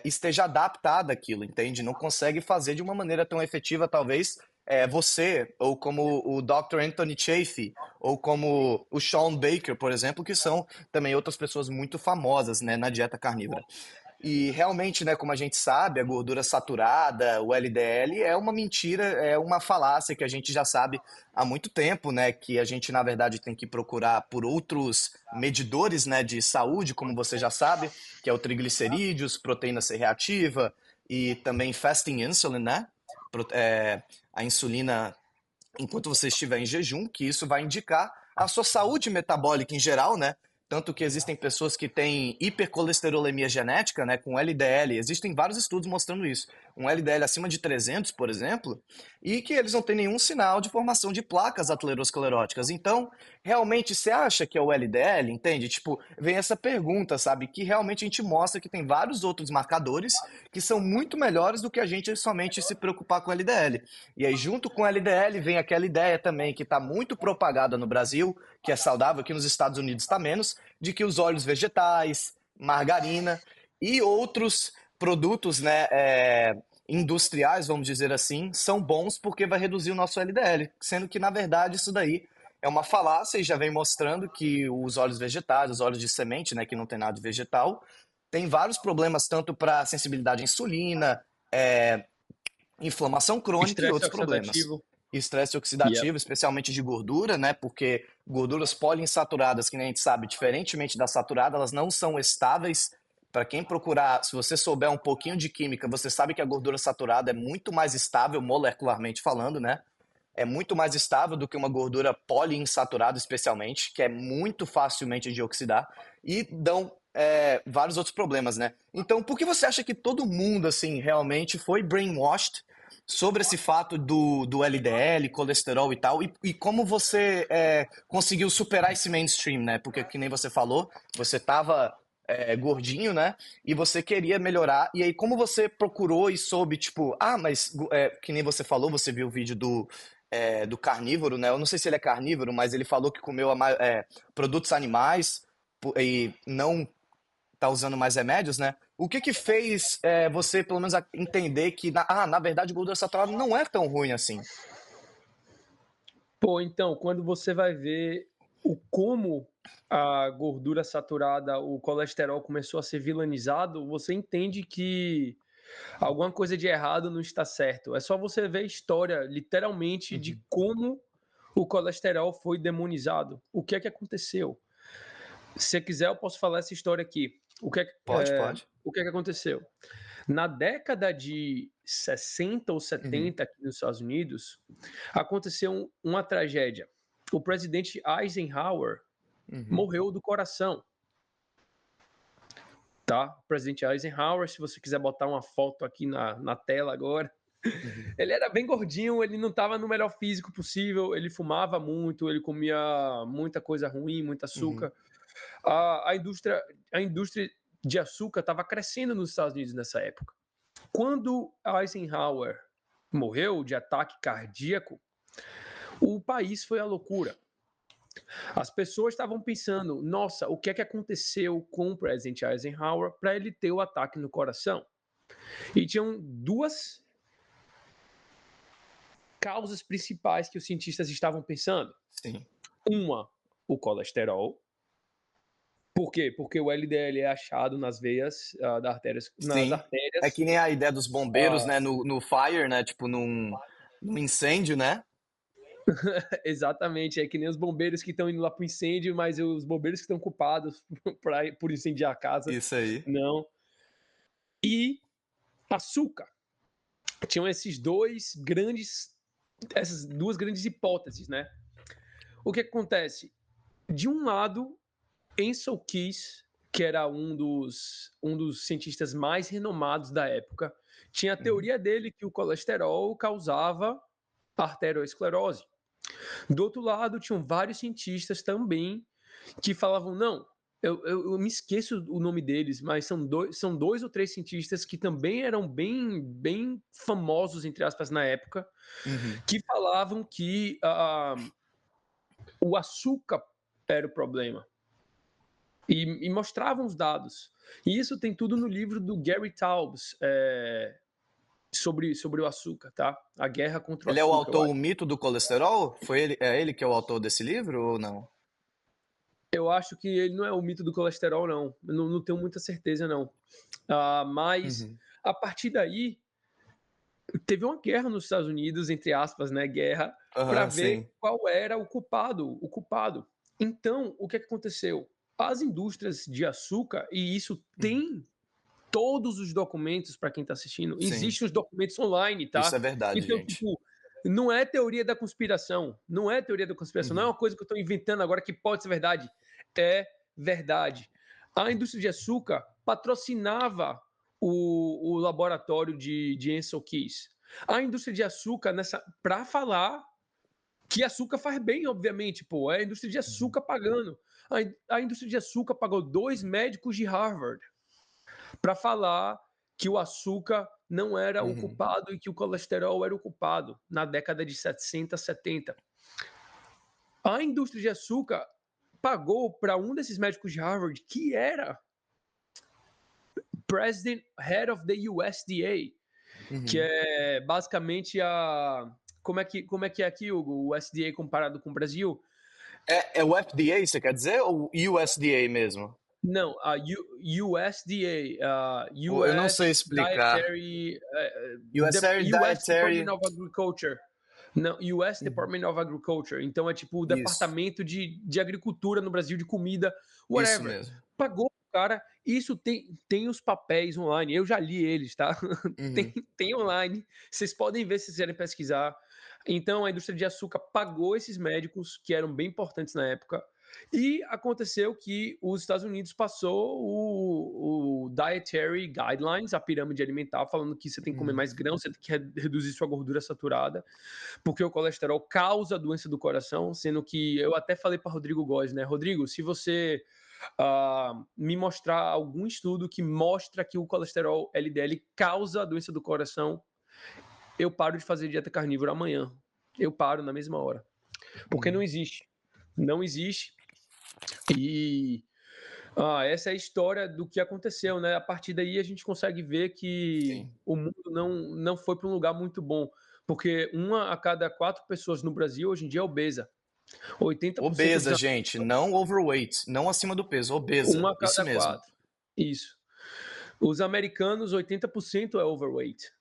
esteja adaptada àquilo, entende? Não consegue fazer de uma maneira tão efetiva, talvez, você, ou como o Dr. Anthony Chaffee, ou como o Shawn Baker, por exemplo, que são também outras pessoas muito famosas, né, na dieta carnívora. E realmente, né, como a gente sabe, a gordura saturada, o LDL, é uma mentira, é uma falácia que a gente já sabe há muito tempo, né, que a gente, na verdade, tem que procurar por outros medidores, né, de saúde, como você já sabe, que é o triglicerídeos, proteína C reativa e também fasting insulin, né? A insulina enquanto você estiver em jejum, que isso vai indicar a sua saúde metabólica em geral, né? Tanto que existem pessoas que têm hipercolesterolemia genética, né, com LDL. Existem vários estudos mostrando isso. Um LDL acima de 300, por exemplo, e que eles não têm nenhum sinal de formação de placas ateroscleróticas. Então, realmente, você acha que é o LDL, entende? Tipo, vem essa pergunta, sabe? Que realmente a gente mostra que tem vários outros marcadores que são muito melhores do que a gente somente se preocupar com o LDL. E aí, junto com o LDL, vem aquela ideia também que está muito propagada no Brasil, que é saudável, aqui nos Estados Unidos está menos, de que os óleos vegetais, margarina e outros produtos, né, industriais, vamos dizer assim, são bons porque vai reduzir o nosso LDL, sendo que, na verdade, isso daí é uma falácia e já vem mostrando que os óleos vegetais, os óleos de semente, né, que não tem nada de vegetal, tem vários problemas tanto para sensibilidade à insulina, inflamação crônica e Estresse outros problemas. oxidativo. Estresse Yep. oxidativo, especialmente de gordura, né? Porque gorduras poliinsaturadas, que nem a gente sabe, diferentemente da saturada, elas não são estáveis. Para quem procurar, se você souber um pouquinho de química, você sabe que a gordura saturada é muito mais estável, molecularmente falando, né? É muito mais estável do que uma gordura poliinsaturada, especialmente, que é muito facilmente de oxidar e dão vários outros problemas, né? Então, por que você acha que todo mundo, assim, realmente foi brainwashed sobre esse fato do LDL, colesterol e tal, e como você conseguiu superar esse mainstream, né? Porque, que nem você falou, você tava gordinho, né? E você queria melhorar. E aí, como você procurou e soube, tipo, mas que nem você falou, você viu o vídeo do carnívoro, né? Eu não sei se ele é carnívoro, mas ele falou que comeu produtos animais e não tá usando mais remédios, né? O que que fez você, pelo menos, entender que, na verdade, gordura saturada não é tão ruim assim? Pô, então, quando você vai ver o como a gordura saturada, o colesterol começou a ser vilanizado, você entende que alguma coisa de errado não está certo. É só você ver a história, literalmente, de Uhum. como o colesterol foi demonizado. O que é que aconteceu? Se você quiser, eu posso falar essa história aqui. Pode, pode. O que é que aconteceu? Na década de 60 ou Uhum. 70 aqui nos Estados Unidos, aconteceu uma tragédia. O presidente Eisenhower Uhum. morreu do coração, tá? O presidente Eisenhower, se você quiser botar uma foto aqui na tela agora, Uhum. ele era bem gordinho, ele não estava no melhor físico possível, ele fumava muito, ele comia muita coisa ruim, muito Uhum. açúcar. A indústria de açúcar estava crescendo nos Estados Unidos nessa época. Quando Eisenhower morreu de ataque cardíaco, o país foi à loucura. As pessoas estavam pensando: nossa, o que é que aconteceu com o presidente Eisenhower para ele ter o ataque no coração? E tinham duas causas principais que os cientistas estavam pensando. Sim. Uma, o colesterol. Por quê? Porque o LDL é achado nas veias nas Sim. É artérias. que nem a ideia dos bombeiros, ah, né, no fire, né, tipo num incêndio, né? Exatamente, é que nem os bombeiros que estão indo lá para o incêndio, mas os bombeiros que estão culpados por incendiar a casa, Isso aí. não. E açúcar. Tinham essas duas grandes hipóteses, né? O que acontece? De um lado, Ansel Keys, que era um dos cientistas mais renomados da época, tinha a Uhum. teoria dele que o colesterol causava arteriosclerose. Do outro lado, tinham vários cientistas também que falavam, não, eu me esqueço o nome deles, mas são dois ou três cientistas que também eram bem famosos, entre aspas, na época, Uhum. que falavam que o açúcar era o problema. E mostravam os dados. E isso tem tudo no livro do Gary Taubes, sobre o açúcar, tá? A guerra contra o Ele é o açúcar, eu autor O acho. Mito do Colesterol? É ele que é o autor desse livro ou não? Eu acho que ele não é o mito do colesterol, não. Eu não tenho muita certeza, não. Mas, Uhum. a partir daí, teve uma guerra nos Estados Unidos, entre aspas, né? Guerra, para Aham, ver sim. qual era o culpado. O culpado. Então, o que aconteceu? As indústrias de açúcar, e isso Uhum. tem todos os documentos para quem está assistindo. Sim. Existem os documentos online, tá? Isso é verdade, Então, gente. tipo, não é teoria da conspiração. Não é teoria da conspiração. Não é uma coisa que eu estou inventando agora que pode ser verdade. É verdade. A indústria de açúcar patrocinava o laboratório de Ansel Keys. A indústria de açúcar, para falar que açúcar faz bem, obviamente, pô. É a indústria de açúcar pagando. A indústria de açúcar pagou 2 médicos de Harvard para falar que o açúcar não era o culpado e que o colesterol era o culpado na década de 60, 70. A indústria de açúcar pagou para um desses médicos de Harvard, que era President Head of the USDA, que é basicamente a... Como é que é aqui, Hugo, o USDA comparado com o Brasil? É o FDA, você quer dizer, ou USDA mesmo? Não, a USDA, Eu não sei US explicar. Dietary, USDA US Department Dietary. of Agriculture. Não, US Department of Agriculture. Então é tipo o Isso, departamento de agricultura no Brasil, de comida, isso whatever. mesmo. Pagou o cara. Isso tem os papéis online. Eu já li eles, tá? Tem online. Vocês podem ver se vocês quiserem pesquisar. Então a indústria de açúcar pagou esses médicos, que eram bem importantes na época. E aconteceu que os Estados Unidos passou o Dietary Guidelines, a pirâmide alimentar, falando que você tem que comer mais grãos, você tem que reduzir sua gordura saturada, porque o colesterol causa doença do coração, sendo que eu até falei para Rodrigo Góes, né? Rodrigo, se você me mostrar algum estudo que mostra que o colesterol LDL causa doença do coração, eu paro de fazer dieta carnívora amanhã. Eu paro na mesma hora. Porque não existe. Não existe. E essa é a história do que aconteceu, né? A partir daí a gente consegue ver que Sim. o mundo não foi para um lugar muito bom, porque 1 a cada 4 pessoas no Brasil hoje em dia é obesa. 80% Obesa, dos... gente, não overweight, não acima do peso, obesa, 1 a isso cada mesmo. 4. Isso. Os americanos, 80% é overweight.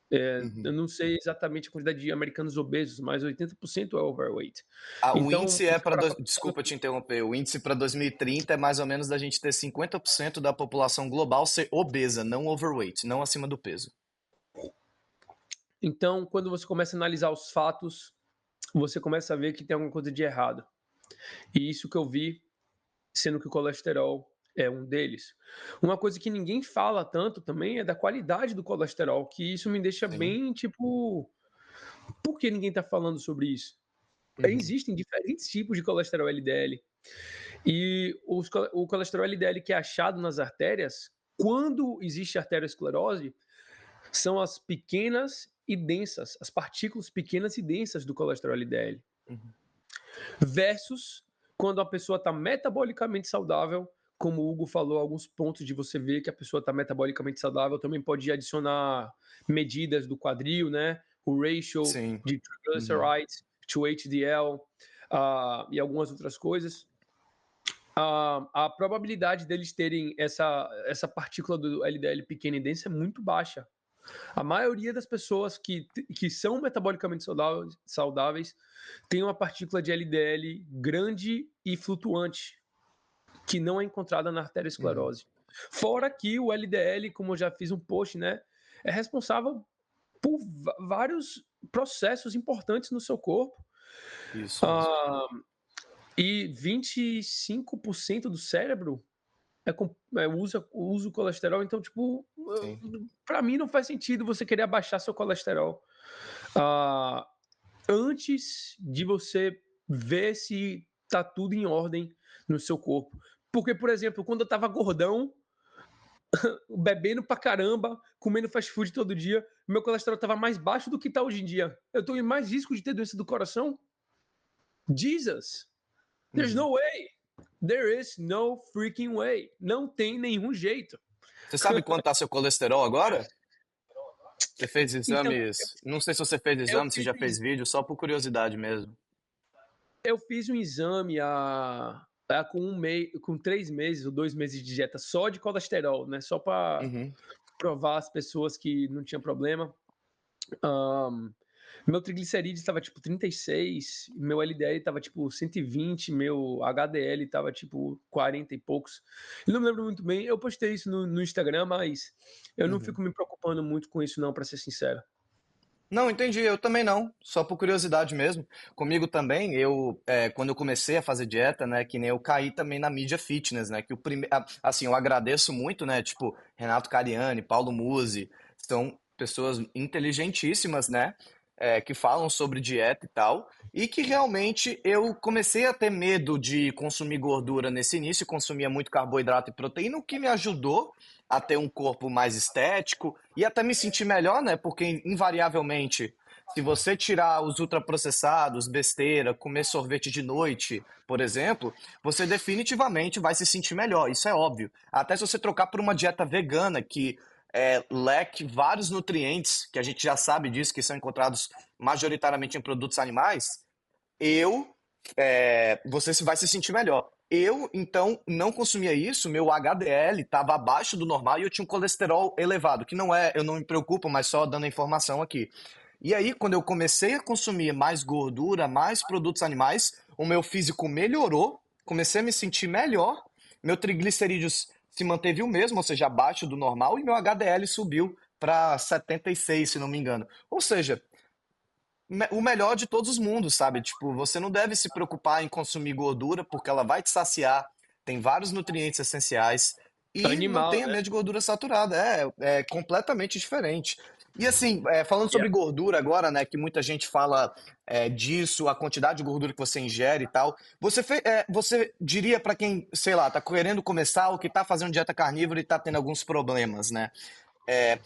Eu não sei exatamente a quantidade de americanos obesos, mas 80% é overweight. O Então, índice desculpa te interromper, o índice para 2030 é mais ou menos da gente ter 50% da população global ser obesa, não overweight, não acima do peso. Então, quando você começa a analisar os fatos, você começa a ver que tem alguma coisa de errado. E isso que eu vi, sendo que o colesterol é um deles. Uma coisa que ninguém fala tanto também é da qualidade do colesterol, que isso me deixa Sim. bem, tipo, por que ninguém está falando sobre isso? Existem diferentes tipos de colesterol LDL. E o colesterol LDL que é achado nas artérias, quando existe arteriosclerose, são as pequenas e densas, as partículas pequenas e densas do colesterol LDL. Versus quando a pessoa está metabolicamente saudável, como o Hugo falou, alguns pontos de você ver que a pessoa está metabolicamente saudável, também pode adicionar medidas do quadril, né? O ratio Sim. de triglycerides to HDL e algumas outras coisas. A probabilidade deles terem essa partícula do LDL pequena e densa é muito baixa. A maioria das pessoas que são metabolicamente saudáveis tem uma partícula de LDL grande e flutuante, que não é encontrada na arteriosclerose. Fora que o LDL, como eu já fiz um post, né, é responsável por vários processos importantes no seu corpo. Isso mesmo. E 25% do cérebro usa o colesterol, então, tipo, para mim não faz sentido você querer abaixar seu colesterol antes de você ver se tá tudo em ordem no seu corpo. Porque, por exemplo, quando eu tava gordão, bebendo pra caramba, comendo fast food todo dia, meu colesterol tava mais baixo do que tá hoje em dia. Eu tô em mais risco de ter doença do coração? Jesus! There's no way! There is no freaking way. Não tem nenhum jeito. Você sabe quanto tá seu colesterol agora? Você fez Então, exames? Não sei se você fez eu exame, se fiz, já fez vídeo, só por curiosidade mesmo. eu fiz um exame com 3 meses ou 2 meses de dieta só de colesterol, né? Só para provar às pessoas que não tinha problema. Meu triglicerídeos estava tipo 36, meu LDL estava tipo 120, meu HDL estava tipo 40 e poucos. Eu não me lembro muito bem. Eu postei isso no Instagram, mas eu não Uhum. fico me preocupando muito com isso, não, para ser sincero. Não, entendi. Eu também não. Só por curiosidade mesmo. Comigo também, quando eu comecei a fazer dieta, né, que nem eu caí também na mídia fitness, né, que assim, eu agradeço muito, né, tipo, Renato Cariani, Paulo Musi, são pessoas inteligentíssimas, né, que falam sobre dieta e tal, e que realmente eu comecei a ter medo de consumir gordura nesse início, consumia muito carboidrato e proteína, o que me ajudou a ter um corpo mais estético e até me sentir melhor, né? Porque invariavelmente, se você tirar os ultraprocessados, besteira, comer sorvete de noite, por exemplo, você definitivamente vai se sentir melhor. Isso é óbvio. Até se você trocar por uma dieta vegana que leque vários nutrientes, que a gente já sabe disso, que são encontrados majoritariamente em produtos animais, eu, você vai se sentir melhor. Eu, então, não consumia isso, meu HDL estava abaixo do normal e eu tinha um colesterol elevado, que não é, eu não me preocupo, mas só dando a informação aqui. E aí, quando eu comecei a consumir mais gordura, mais produtos animais, o meu físico melhorou, comecei a me sentir melhor, meu triglicerídeos se manteve o mesmo, ou seja, abaixo do normal, e meu HDL subiu para 76, se não me engano. Ou seja, o melhor de todos os mundos, sabe? Tipo, você não deve se preocupar em consumir gordura porque ela vai te saciar, tem vários nutrientes essenciais e não Animal, tenha né? medo de gordura saturada. É completamente diferente. E assim, falando Yeah. sobre gordura agora, né, que muita gente fala disso, a quantidade de gordura que você ingere e tal, você diria pra quem, sei lá, tá querendo começar ou que tá fazendo dieta carnívora e tá tendo alguns problemas, né?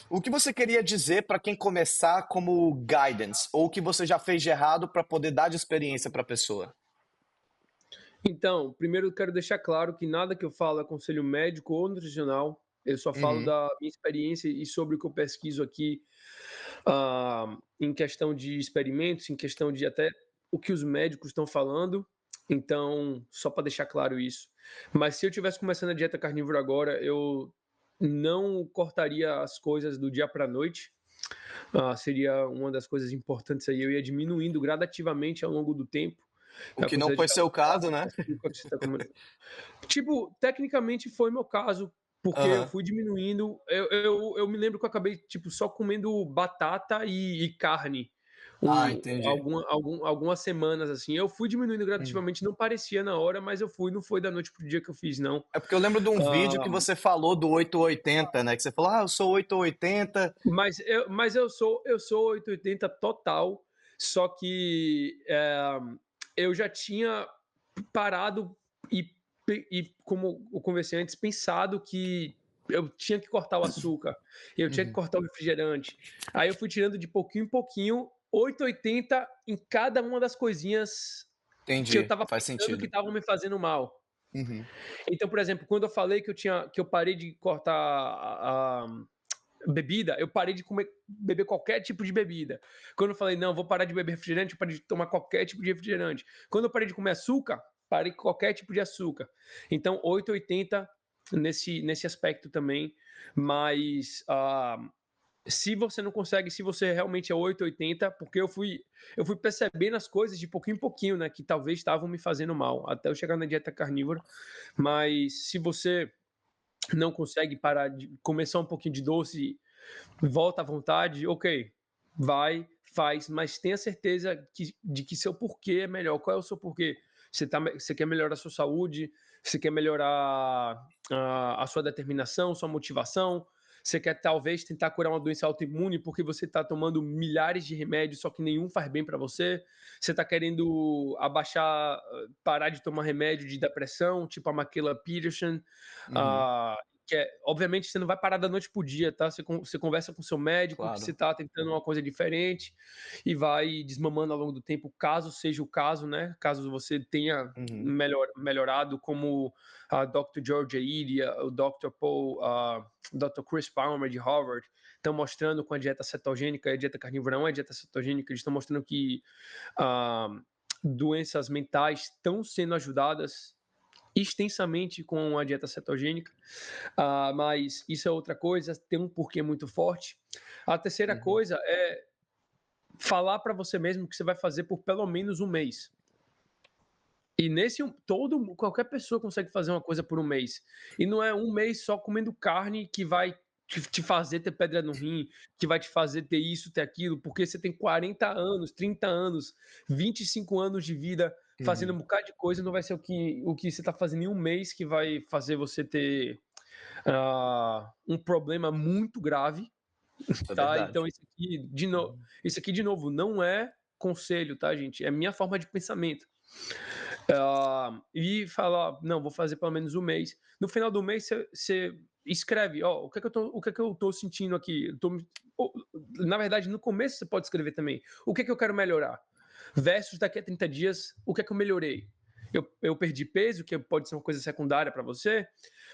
O que você queria dizer para quem começar como guidance, ou o que você já fez de errado para poder dar de experiência para a pessoa? Então, primeiro eu quero deixar claro que nada que eu falo é conselho médico ou nutricional. Eu só falo Uhum, da minha experiência e sobre o que eu pesquiso aqui, em questão de experimentos, em questão de até o que os médicos estão falando. Então, só para deixar claro isso. Mas se eu tivesse começando a dieta carnívora agora, eu não cortaria as coisas do dia para a noite. Seria uma das coisas importantes aí. Eu ia diminuindo gradativamente ao longo do tempo o a que não quantidade de foi seu caso, carboidrato, né? de açúcar que você está comendo. Tipo, tecnicamente foi meu caso, porque eu Aham. fui diminuindo. Eu me lembro que eu acabei, tipo, só comendo batata e carne. Ah, entendi. Algumas semanas assim. Eu fui diminuindo Uhum. gradativamente, não parecia na hora, mas eu fui, não foi da noite pro dia que eu fiz, não. É porque eu lembro de um vídeo que Ah, você falou do 880, né? Que você falou, eu sou 880. mas eu sou 880 total, só que eu já tinha parado e, como eu conversei antes, pensado que eu tinha que cortar o açúcar, eu tinha que Uhum. cortar o refrigerante. Aí eu fui tirando de pouquinho em pouquinho, 880 em cada uma das coisinhas que eu Entendi, estava faz pensando que sentido. estavam me fazendo mal. Uhum. Então, por exemplo, quando eu falei que eu parei de cortar bebida, eu parei de beber qualquer tipo de bebida. Quando eu falei, não, vou parar de beber refrigerante, eu parei de tomar qualquer tipo de refrigerante. Quando eu parei de comer açúcar, parei com qualquer tipo de açúcar. Então, 880 nesse aspecto também. Mas se você não consegue, se você realmente é 880, porque eu fui percebendo as coisas de pouquinho em pouquinho, né, que talvez estavam me fazendo mal, até eu chegar na dieta carnívora. Mas se você não consegue parar de comer só um pouquinho de doce, volta à vontade, ok, vai, faz, mas tenha certeza de que seu porquê é melhor. Qual é o seu porquê? Você quer melhorar a sua saúde, você quer melhorar a sua determinação, sua motivação, você quer talvez tentar curar uma doença autoimune porque você está tomando milhares de remédios, só que nenhum faz bem para você. Você está querendo abaixar, parar de tomar remédio de depressão, tipo a Makela Peterson, Uhum. ah, obviamente você não vai parar da noite pro dia, tá? Você conversa com seu médico que você Claro. tá tentando uma coisa diferente e vai desmamando ao longo do tempo, caso seja o caso, né? Caso você tenha Uhum. melhorado, como a Dr. George Aidi, o Dr. Paul, Dr. Chris Palmer de Harvard, estão mostrando com a dieta cetogênica, a dieta carnívora não é dieta cetogênica, eles estão mostrando que ah, doenças mentais estão sendo ajudadas extensamente com a dieta cetogênica, mas isso é outra coisa, tem um porquê muito forte. A terceira Uhum. coisa é falar para você mesmo que você vai fazer por pelo menos um mês. E qualquer pessoa consegue fazer uma coisa por um mês. E não é um mês só comendo carne que vai te fazer ter pedra no rim, que vai te fazer ter isso, ter aquilo, porque você tem 40 anos, 30 anos, 25 anos de vida fazendo um bocado de coisa, não vai ser o que você está fazendo em um mês que vai fazer você ter um problema muito grave, Isso é tá? verdade. Então, isso aqui, de novo, não é conselho, tá, gente? É minha forma de pensamento. E falar, não, vou fazer pelo menos um mês. No final do mês, você escreve, ó, o que é que eu tô sentindo aqui? Na verdade, no começo você pode escrever também. O que é que eu quero melhorar? Versus daqui a 30 dias, o que é que eu melhorei? Eu perdi peso, que pode ser uma coisa secundária para você.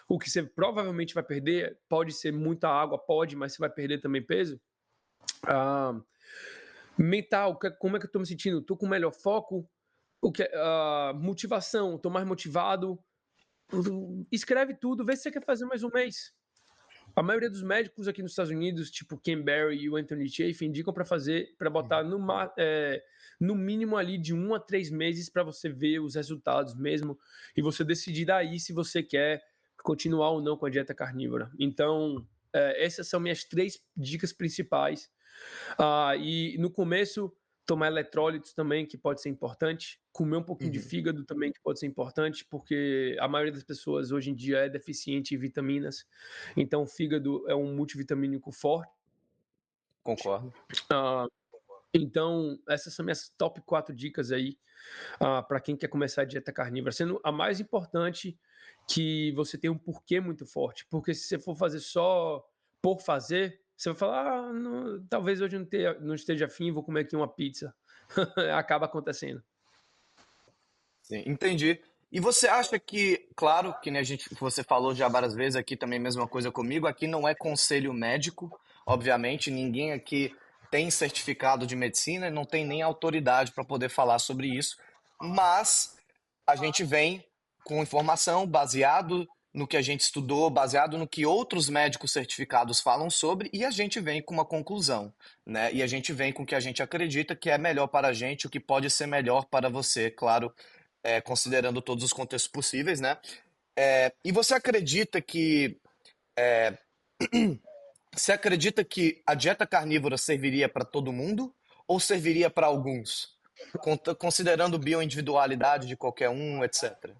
O que você provavelmente vai perder pode ser muita água, pode, mas você vai perder também peso. Mental, como é que eu tô me sentindo? Tô com melhor foco? Motivação, tô mais motivado. Escreve tudo, vê se você quer fazer mais um mês. A maioria dos médicos aqui nos Estados Unidos, tipo Ken Berry e o Anthony Chafe, indicam para botar no mínimo ali de 1 a 3 meses para você ver os resultados mesmo e você decidir daí se você quer continuar ou não com a dieta carnívora. Então, essas são minhas 3 dicas principais. E no começo, tomar eletrólitos também, que pode ser importante. Comer um pouquinho de fígado também, que pode ser importante, porque a maioria das pessoas hoje em dia é deficiente em vitaminas. Então, o fígado é um multivitamínico forte. Concordo. Então, essas são minhas top 4 dicas aí para quem quer começar a dieta carnívora. Sendo a mais importante que você tenha um porquê muito forte. Porque se você for fazer só por fazer, você vai falar, talvez hoje não esteja afim, vou comer aqui uma pizza. Acaba acontecendo. Sim, entendi. E você acha que, claro, que nem você falou já várias vezes aqui também, mesma coisa comigo, aqui não é conselho médico, obviamente, ninguém aqui tem certificado de medicina, não tem nem autoridade para poder falar sobre isso, mas a gente vem com informação baseado no que a gente estudou, baseado no que outros médicos certificados falam sobre, e a gente vem com uma conclusão, né? E a gente vem com o que a gente acredita que é melhor para a gente, o que pode ser melhor para você, claro, considerando todos os contextos possíveis, né? E você acredita que a dieta carnívora serviria para todo mundo ou serviria para alguns? Considerando bioindividualidade de qualquer um, etc.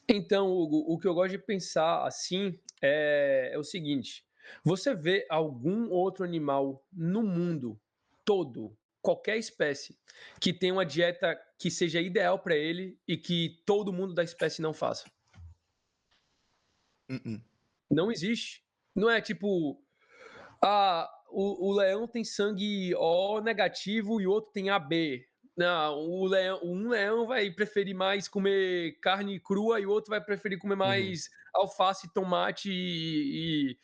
Então, Hugo, o que eu gosto de pensar assim é o seguinte: você vê algum outro animal no mundo todo, qualquer espécie, que tenha uma dieta que seja ideal para ele e que todo mundo da espécie não faça? Não existe. Não é tipo, o leão tem sangue O negativo e o outro tem AB. Não, um leão vai preferir mais comer carne crua e o outro vai preferir comer Uhum, mais alface, tomate e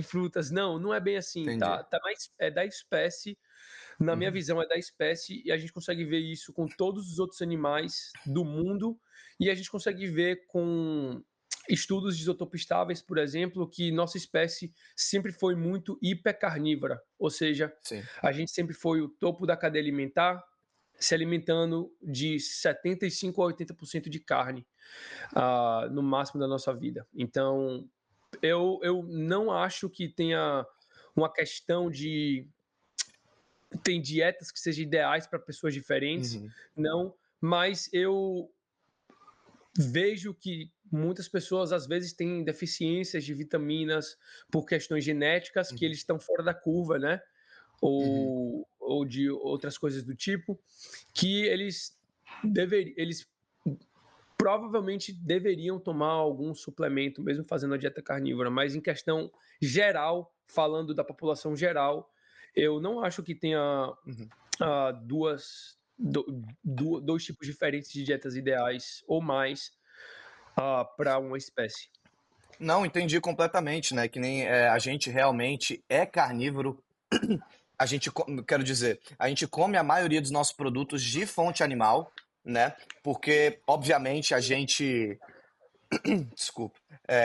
frutas. Não, não é bem assim, entendi. tá? É da espécie. Na minha Uhum, visão, é da espécie e a gente consegue ver isso com todos os outros animais do mundo e a gente consegue ver com estudos de isótopos estáveis, por exemplo, que nossa espécie sempre foi muito hipercarnívora, ou seja, sim. a gente sempre foi o topo da cadeia alimentar, se alimentando de 75 a 80% de carne no máximo da nossa vida. Então, eu não acho que tenha uma questão de tem dietas que sejam ideais para pessoas diferentes, Uhum, não, mas eu vejo que muitas pessoas às vezes têm deficiências de vitaminas por questões genéticas que uhum, eles estão fora da curva, né? uhum, Ou de outras coisas do tipo, que eles provavelmente deveriam tomar algum suplemento, mesmo fazendo a dieta carnívora, mas em questão geral, falando da população geral, eu não acho que tenha uhum. dois tipos diferentes de dietas ideais ou mais para uma espécie. Não, entendi completamente, né? Que nem a gente realmente é carnívoro. Quero dizer, a gente come a maioria dos nossos produtos de fonte animal, né? Porque, obviamente, a gente Desculpa.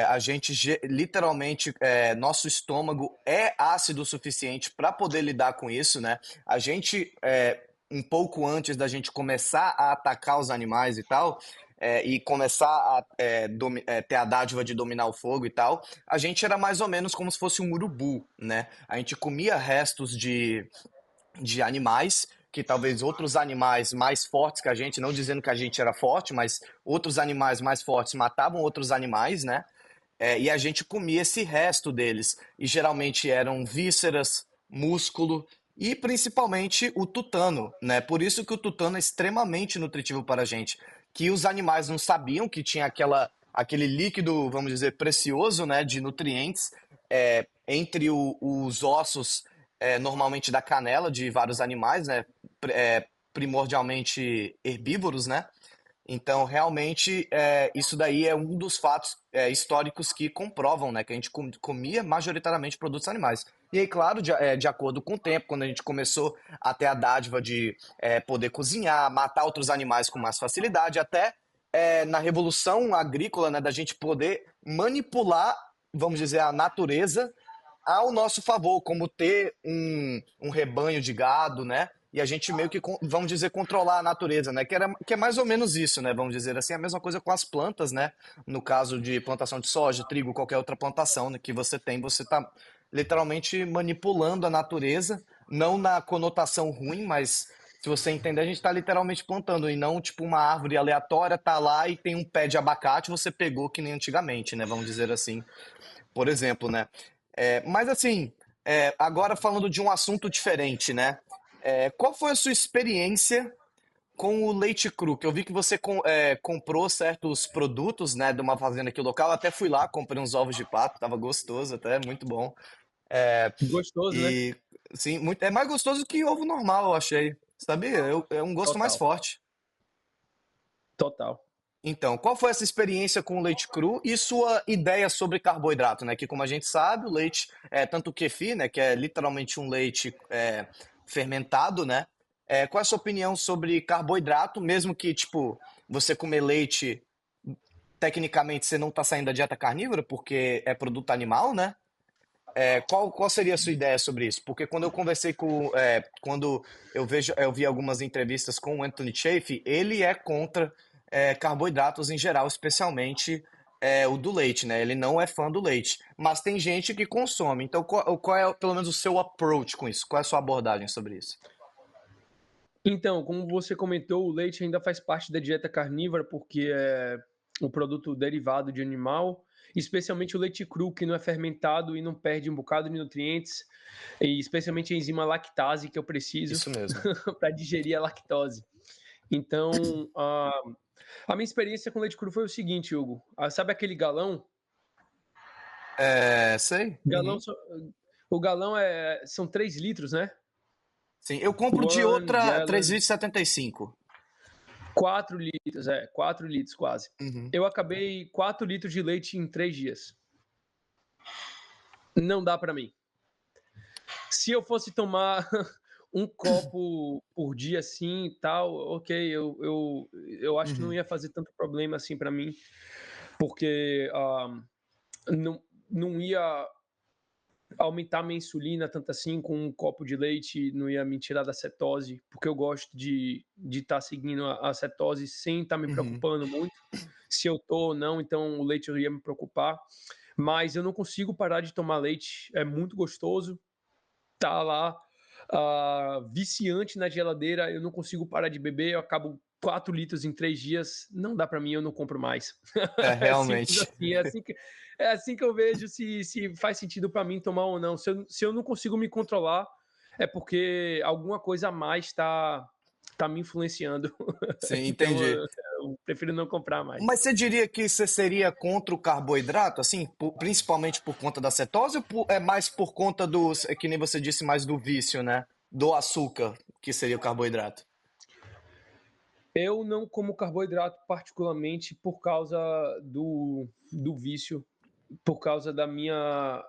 A gente literalmente, nosso estômago é ácido o suficiente para poder lidar com isso, né? A gente, um pouco antes da gente começar a atacar os animais e tal, e começar a ter a dádiva de dominar o fogo e tal, a gente era mais ou menos como se fosse um urubu, né? A gente comia restos de animais, que talvez outros animais mais fortes que a gente, não dizendo que a gente era forte, mas outros animais mais fortes matavam outros animais, né? E a gente comia esse resto deles. E geralmente eram vísceras, músculo e principalmente o tutano, né? Por isso que o tutano é extremamente nutritivo para a gente. Que os animais não sabiam que tinha aquele líquido, vamos dizer, precioso, né? De nutrientes entre os ossos, normalmente da canela de vários animais, né? Primordialmente herbívoros, né? Então, realmente, isso daí é um dos fatos históricos que comprovam, né, que a gente comia majoritariamente produtos animais. E aí, claro, de acordo com o tempo, quando a gente começou a ter a dádiva de poder cozinhar, matar outros animais com mais facilidade, até na revolução agrícola, né, da gente poder manipular, vamos dizer, a natureza ao nosso favor, como ter um rebanho de gado, né? E a gente meio que, vamos dizer, controlar a natureza, né? Que é mais ou menos isso, né? Vamos dizer assim, a mesma coisa com as plantas, né? No caso de plantação de soja, trigo, qualquer outra plantação, né, que você tem, você está literalmente manipulando a natureza, não na conotação ruim, mas se você entender, a gente está literalmente plantando, e não tipo uma árvore aleatória, tá lá e tem um pé de abacate, você pegou que nem antigamente, né? Vamos dizer assim, por exemplo, né? Mas assim, agora falando de um assunto diferente, né? Qual foi a sua experiência com o leite cru? Que eu vi que você comprou certos produtos, né, de uma fazenda aqui local. Eu até fui lá, comprei uns ovos de pato, tava gostoso até, muito bom. Gostoso, né? E sim, é mais gostoso que ovo normal, eu achei. Sabia? É um gosto mais Total, forte. total. Então, qual foi essa experiência com o leite cru e sua ideia sobre carboidrato, né? Que como a gente sabe, o leite, tanto o kefir, né, que é literalmente um leite fermentado, né? Qual é a sua opinião sobre carboidrato, mesmo que, tipo, você comer leite, tecnicamente você não está saindo da dieta carnívora, porque é produto animal, né? Qual seria a sua ideia sobre isso? Porque quando eu conversei quando eu vi algumas entrevistas com o Anthony Chaffee, ele é contra carboidratos em geral, especialmente o do leite, né? Ele não é fã do leite, mas tem gente que consome. Então, qual é pelo menos o seu approach com isso? Qual é a sua abordagem sobre isso? Então, como você comentou, o leite ainda faz parte da dieta carnívora porque é um produto derivado de animal, especialmente o leite cru, que não é fermentado e não perde um bocado de nutrientes, e especialmente a enzima lactase que eu preciso Isso mesmo. para digerir a lactose. Então, a minha experiência com leite cru foi o seguinte, Hugo. Sabe aquele galão? Sei. Galão Uhum. só- o galão são 3 litros, né? Sim, eu compro de One outra gallon, 3,75. 4 litros, 4 litros quase. Uhum. Eu acabei 4 litros de leite em 3 dias. Não dá para mim. Se eu fosse tomar um copo por dia assim e tal, ok, eu acho que não Uhum. ia fazer tanto problema assim para mim, porque não, não ia aumentar minha insulina tanto assim com um copo de leite, não ia me tirar da cetose, porque eu gosto de estar seguindo a cetose sem estar me Uhum. preocupando muito se eu tô ou não, então o leite eu ia me preocupar. Mas eu não consigo parar de tomar leite, é muito gostoso, tá lá viciante na geladeira, eu não consigo parar de beber, eu acabo 4 litros em 3 dias, não dá para mim, eu não compro mais. É simples Realmente. assim, é assim que eu vejo se faz sentido para mim tomar ou não. Se eu não consigo me controlar, é porque alguma coisa a mais tá me influenciando. Sim, Então entendi. eu prefiro não comprar mais. Mas você diria que você seria contra o carboidrato, assim, principalmente por conta da cetose, ou é mais por conta que nem você disse, mais do vício, né? Do açúcar, que seria o carboidrato. Eu não como carboidrato particularmente por causa do vício, por causa da minha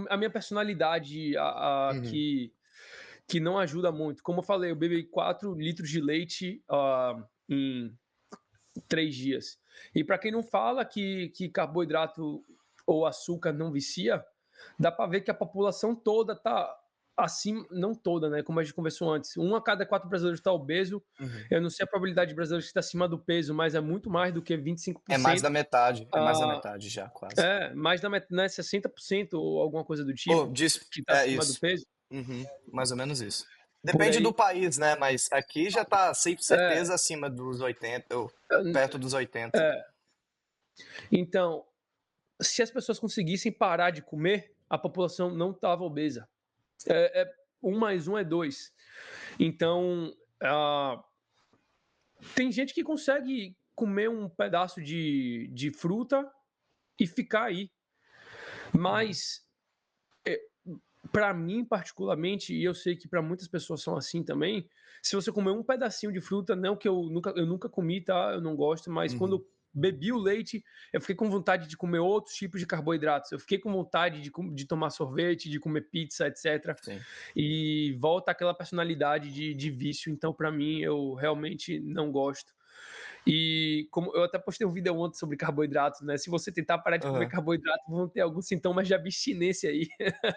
a minha personalidade Uhum. que não ajuda muito. Como eu falei, eu bebi 4 litros de leite em 3 dias. E para quem não fala que carboidrato ou açúcar não vicia, dá para ver que a população toda está acima, não toda, né? Como a gente conversou antes, 1 a cada 4 brasileiros está obeso. Uhum. Eu não sei a probabilidade de brasileiros que está acima do peso, mas é muito mais do que É mais da 25%. metade, é mais da Ah, metade já, quase. mais da metade, né, 60% ou alguma coisa do Oh, tipo, diz, que está é acima do isso. peso, Uhum, mais ou menos isso. por Depende do aí. país, né? Mas aqui já tá sem É, certeza acima dos 80 ou perto dos 80. é. Então, se as pessoas conseguissem parar de comer, a população não estava obesa. 1 mais 1 é 2. Então, tem gente que consegue comer um pedaço de fruta e ficar aí. Uhum. Mas, para mim, particularmente, e eu sei que para muitas pessoas são assim também, se você comer um pedacinho de fruta, não que eu nunca comi, tá? Eu não gosto, mas quando Uhum. eu bebi o leite, eu fiquei com vontade de comer outros tipos de carboidratos. Eu fiquei com vontade de tomar sorvete, de comer pizza, etc. Sim. E volta aquela personalidade de vício. Então, para mim, eu realmente não gosto. E como eu até postei um vídeo ontem sobre carboidratos, né? Se você tentar parar de comer Aham. carboidrato, vão ter alguns sintomas de abstinência aí.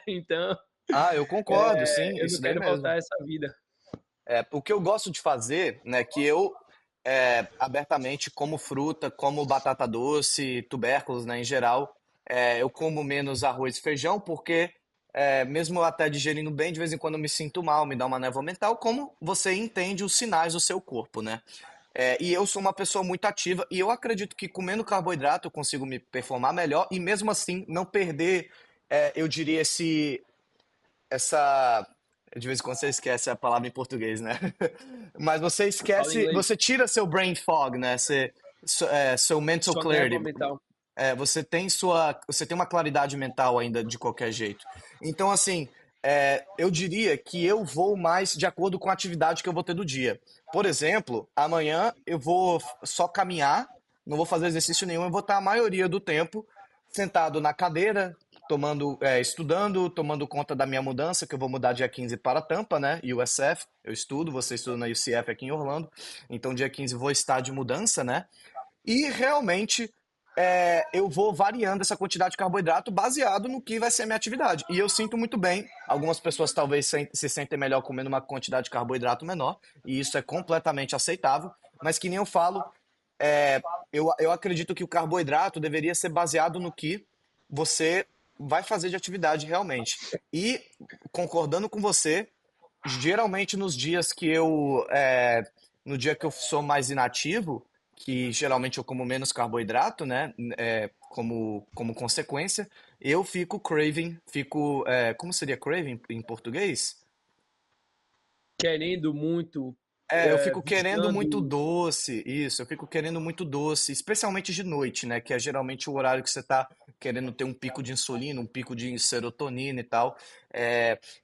Então, Ah, eu concordo, sim, eu não isso daí quero mesmo. voltar a essa vida. O que eu gosto de fazer, né, que eu abertamente como fruta, como batata doce, tubérculos, né, em geral, eu como menos arroz e feijão, porque mesmo eu até digerindo bem, de vez em quando eu me sinto mal, me dá uma névoa mental, como você entende os sinais do seu corpo, né? E eu sou uma pessoa muito ativa e eu acredito que comendo carboidrato eu consigo me performar melhor e mesmo assim não perder, eu diria, essa. De vez em quando você esquece a palavra em português, né? Mas você Fala esquece, inglês. você tira seu brain fog, né? Seu mental Sua névoa clarity. mental. Você tem uma claridade mental ainda de qualquer jeito. Então, assim, eu diria que eu vou mais de acordo com a atividade que eu vou ter do dia. Por exemplo, amanhã eu vou só caminhar, não vou fazer exercício nenhum, eu vou estar a maioria do tempo sentado na cadeira, estudando, tomando conta da minha mudança, que eu vou mudar dia 15 para Tampa, né? USF, eu estudo, você estuda na UCF aqui em Orlando, então dia 15 vou estar de mudança, né? E realmente eu vou variando essa quantidade de carboidrato baseado no que vai ser a minha atividade. E eu sinto muito bem. Algumas pessoas talvez se sentem melhor comendo uma quantidade de carboidrato menor, e isso é completamente aceitável. Mas que nem eu falo, é, eu acredito que o carboidrato deveria ser baseado no que você vai fazer de atividade realmente. E concordando com você, geralmente nos dias que no dia que eu sou mais inativo, que geralmente eu como menos carboidrato, né, como consequência, eu fico craving, como seria craving em português? Querendo muito, Eu fico querendo muito visando. doce, isso, eu fico querendo muito doce, especialmente de noite, né, que é geralmente o horário que você tá querendo ter um pico de insulina, um pico de serotonina e tal.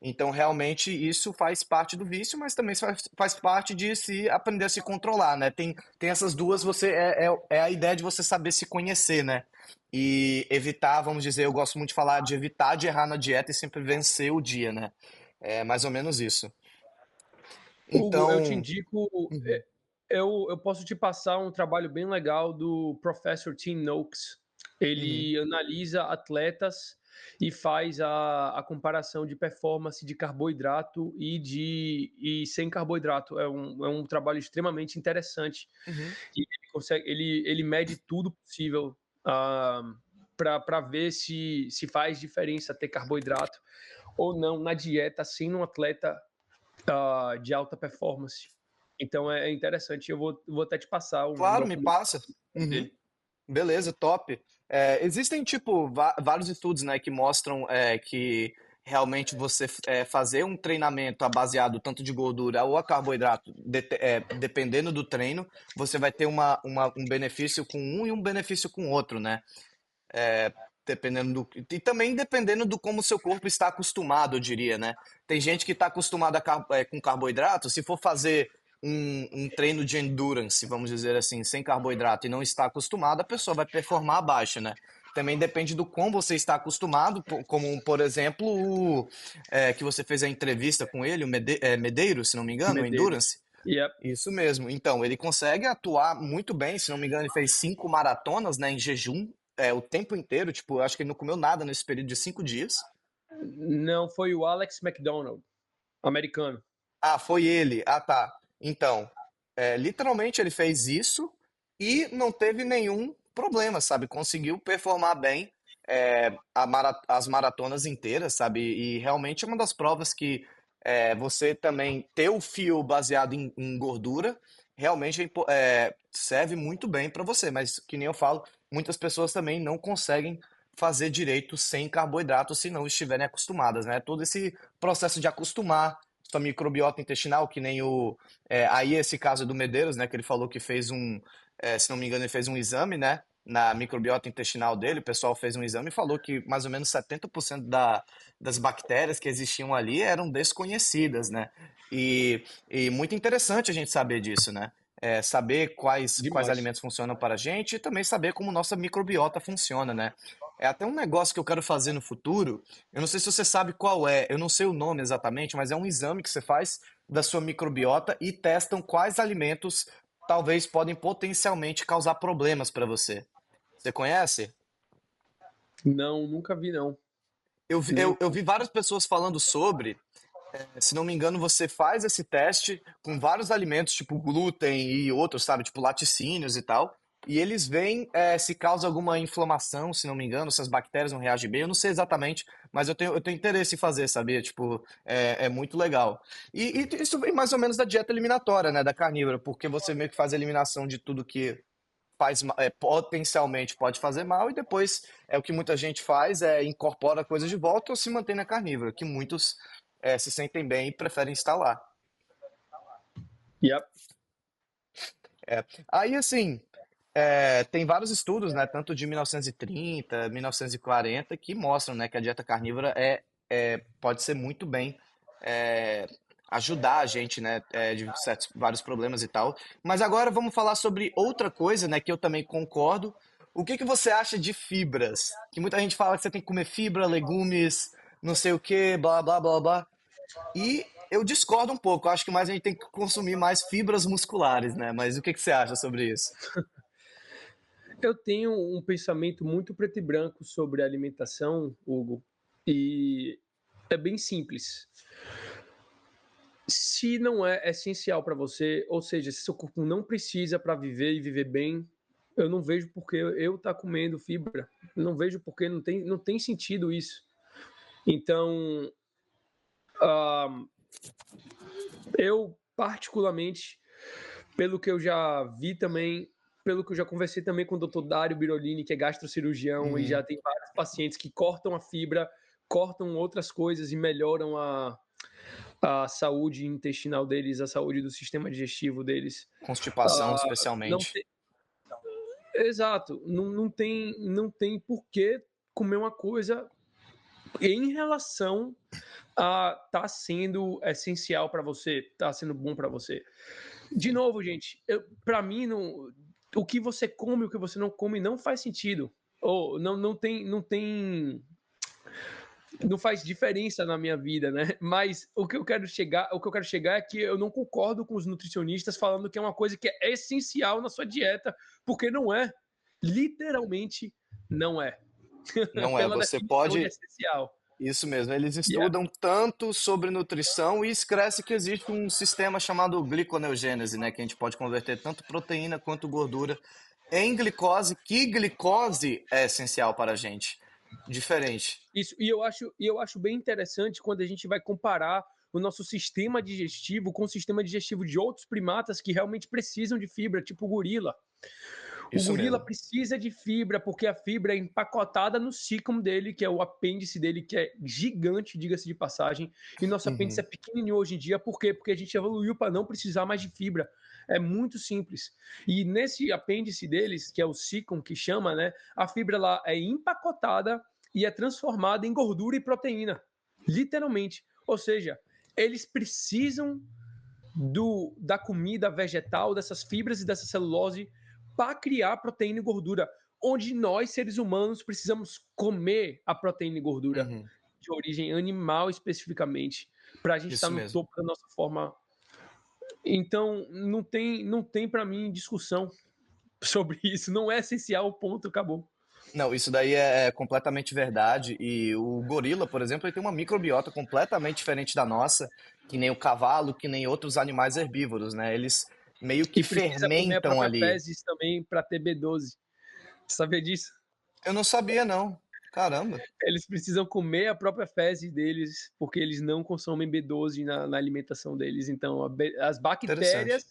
Então, realmente, isso faz parte do vício, mas também faz parte de se aprender a se controlar, né? Tem essas duas, é a ideia de você saber se conhecer, né? E evitar, vamos dizer, eu gosto muito de falar de evitar de errar na dieta e sempre vencer o dia, né? É mais ou menos isso. Hugo, eu te Então, indico. uhum, Eu posso te passar um trabalho bem legal do Professor Tim Noakes. uhum. Ele analisa atletas e faz a comparação de performance de carboidrato e sem carboidrato. É um trabalho extremamente interessante. Uhum. E ele mede tudo possível para ver se faz diferença ter carboidrato ou não na dieta, sendo um atleta de alta performance. Então é interessante. Eu vou até te passar um Claro, me documento passa. Uhum. dele. Beleza, top. Existem, tipo, vários estudos, né, que mostram que realmente você fazer um treinamento baseado tanto de gordura ou a carboidrato, dependendo do treino, você vai ter um benefício com um e um benefício com o outro, né? Dependendo e também dependendo do como o seu corpo está acostumado, eu diria, né? Tem gente que está acostumada com carboidrato, se for fazer um treino de endurance, vamos dizer assim, sem carboidrato e não está acostumado, a pessoa vai performar abaixo, né? Também depende do quão você está acostumado, como por exemplo, que você fez a entrevista com ele, o Medeiros, se não me engano, o Medeiros. Endurance. Yep. Isso mesmo. Então, ele consegue atuar muito bem. Se não me engano, ele fez 5 maratonas, né, em jejum, o tempo inteiro. Tipo, eu acho que ele não comeu nada nesse período de 5 dias. Não, foi o Alex McDonald, americano. Ah, foi ele. Ah, tá. Então, literalmente ele fez isso e não teve nenhum problema, sabe? Conseguiu performar bem as maratonas inteiras, sabe? E realmente é uma das provas que você também ter o fio baseado em gordura realmente serve muito bem para você. Mas, que nem eu falo, muitas pessoas também não conseguem fazer direito sem carboidrato se não estiverem acostumadas, né? Todo esse processo de acostumar sua microbiota intestinal, que nem aí esse caso do Medeiros, né, que ele falou que fez se não me engano, ele fez um exame, né, na microbiota intestinal dele, o pessoal fez um exame e falou que mais ou menos 70% das bactérias que existiam ali eram desconhecidas, né, e muito interessante a gente saber disso, né, saber quais Demais. alimentos funcionam para a gente e também saber como nossa microbiota funciona, né. É até um negócio que eu quero fazer no futuro. Eu não sei se você sabe qual é, eu não sei o nome exatamente, mas é um exame que você faz da sua microbiota e testam quais alimentos talvez podem potencialmente causar problemas para você. Você conhece? Não, nunca vi, não. Nem. Eu vi várias pessoas falando sobre. Se não me engano, você faz esse teste com vários alimentos, tipo glúten e outros, sabe? Tipo laticínios e tal. E eles veem se causa alguma inflamação, se não me engano, se as bactérias não reagem bem. Eu não sei exatamente, mas eu tenho interesse em fazer, sabia? Tipo, é muito legal. E isso vem mais ou menos da dieta eliminatória, né? Da carnívora, porque você meio que faz a eliminação de tudo que potencialmente pode fazer mal, e depois o que muita gente faz incorpora coisas de volta ou se mantém na carnívora, que muitos se sentem bem e preferem estar lá. Yep. Aí, assim, tem vários estudos, né, tanto de 1930, 1940, que mostram, né, que a dieta carnívora pode ser muito bem é, ajudar a gente, né, de vários problemas e tal. Mas agora vamos falar sobre outra coisa, né, que eu também concordo. O que que você acha de fibras? Que muita gente fala que você tem que comer fibra, legumes, não sei o que, blá, blá, blá, blá. E eu discordo um pouco. Eu acho que mais a gente tem que consumir mais fibras musculares, né? Mas o que que você acha sobre isso? Eu tenho um pensamento muito preto e branco sobre alimentação, Hugo, e é bem simples. Se não é essencial para você, ou seja, se seu corpo não precisa para viver e viver bem, eu não vejo por que eu estar comendo fibra. Eu não vejo por que não tem sentido isso. Então, uh, eu particularmente, pelo que eu já vi também, pelo que eu já conversei também com o Dr. Dário Birolini, que é gastrocirurgião e já Uhum. tem vários pacientes que cortam a fibra, cortam outras coisas e melhoram a saúde intestinal deles, a saúde do sistema digestivo deles. Constipação, Uh, não especialmente. tem, exato, não tem por que comer uma coisa em relação a tá sendo essencial para você, tá sendo bom para você. De novo, gente, para mim, o que você come, o que você não come, não faz sentido. Ou não faz diferença na minha vida, né? Mas o que eu quero chegar é que eu não concordo com os nutricionistas falando que é uma coisa que é essencial na sua dieta, porque não é. Literalmente não é. Não é, Pela você definição de pode. essencial. Isso mesmo, eles Yeah. estudam tanto sobre nutrição e esquece que existe um sistema chamado gliconeogênese, né? Que a gente pode converter tanto proteína quanto gordura em glicose, que glicose é essencial para a gente. Diferente. Isso, e eu acho bem interessante quando a gente vai comparar o nosso sistema digestivo com o sistema digestivo de outros primatas que realmente precisam de fibra, tipo o gorila. O Isso gorila mesmo. precisa de fibra porque a fibra é empacotada no cícum dele, que é o apêndice dele, que é gigante, diga-se de passagem. E nosso apêndice é Uhum. pequenininho hoje em dia, por quê? Porque a gente evoluiu para não precisar mais de fibra. É muito simples. E nesse apêndice deles, que é o cícum que chama, né? A fibra lá é empacotada e é transformada em gordura e proteína. Literalmente. Ou seja, eles precisam da comida vegetal, dessas fibras e dessa celulose para criar proteína e gordura, onde nós, seres humanos, precisamos comer a proteína e gordura Uhum. de origem animal especificamente, para a gente estar Isso no mesmo. topo da nossa forma Então, não tem para mim discussão sobre isso. Não é essencial, ponto, acabou. Não, isso daí é completamente verdade. E o gorila, por exemplo, ele tem uma microbiota completamente diferente da nossa, que nem o cavalo, que nem outros animais herbívoros, né? Eles meio que E precisa comer a fermentam própria ali. fezes também para ter B12. Sabia disso? Eu não sabia, não. Caramba, Eles precisam comer a própria fezes deles, porque eles não consomem B12 na alimentação deles. Então, as interessante. bactérias,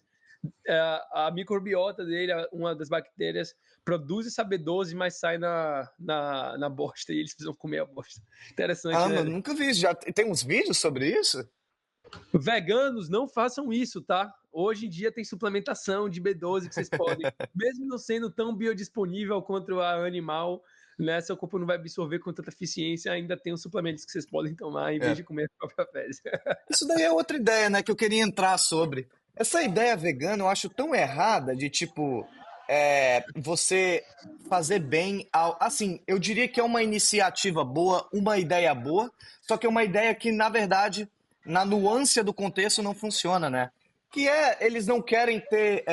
a microbiota dele, uma das bactérias, produz essa B12, mas sai na bosta e eles precisam comer a bosta. Interessante, Caramba, eu né? nunca vi isso. Já tem uns vídeos sobre isso? Veganos, não façam isso, tá? Hoje em dia tem suplementação de B12 que vocês podem, mesmo não sendo tão biodisponível quanto a animal, né? Seu corpo não vai absorver com tanta eficiência, ainda tem os suplementos que vocês podem tomar em vez É. de comer a própria fezes. Isso daí é outra ideia, né, que eu queria entrar sobre. Essa ideia vegana eu acho tão errada de tipo você fazer bem ao. Assim, eu diria que é uma iniciativa boa, uma ideia boa, só que é uma ideia que, na verdade, na nuance do contexto não funciona, né? Que é, eles não querem ter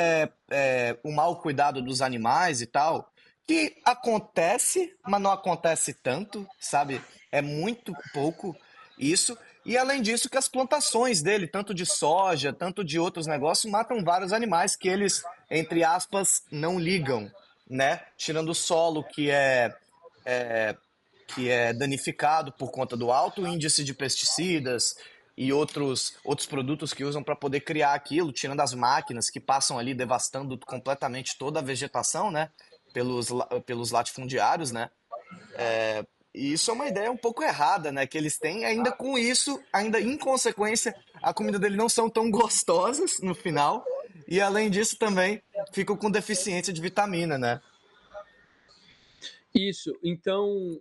o mau cuidado dos animais e tal, que acontece, mas não acontece tanto, sabe? É muito pouco isso. E além disso, que as plantações dele, tanto de soja, tanto de outros negócios, matam vários animais que eles, entre aspas, não ligam, né? Tirando o solo que é danificado por conta do alto índice de pesticidas e outros produtos que usam para poder criar aquilo, tirando as máquinas que passam ali devastando completamente toda a vegetação, né? Pelos latifundiários, né? E isso é uma ideia um pouco errada, né? Que eles têm, ainda com isso, ainda em consequência, a comida dele não são tão gostosas no final. E além disso também ficam com deficiência de vitamina, né? Isso, então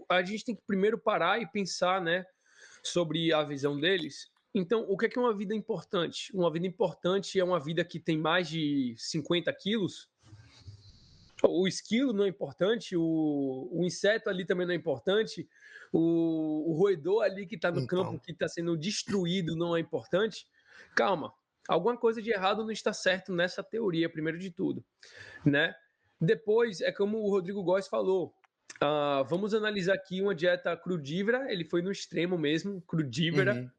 a gente tem que primeiro parar e pensar, né, sobre a visão deles. Então, o que é uma vida importante? Uma vida importante é uma vida que tem mais de 50 quilos. O esquilo não é importante, o inseto ali também não é importante, o roedor ali que está no campo, Então, que está sendo destruído, não é importante. Calma, alguma coisa de errado não está certo nessa teoria, primeiro de tudo, né? Depois, é como o Rodrigo Góes falou, vamos analisar aqui uma dieta crudívora, ele foi no extremo mesmo, crudívora, uhum.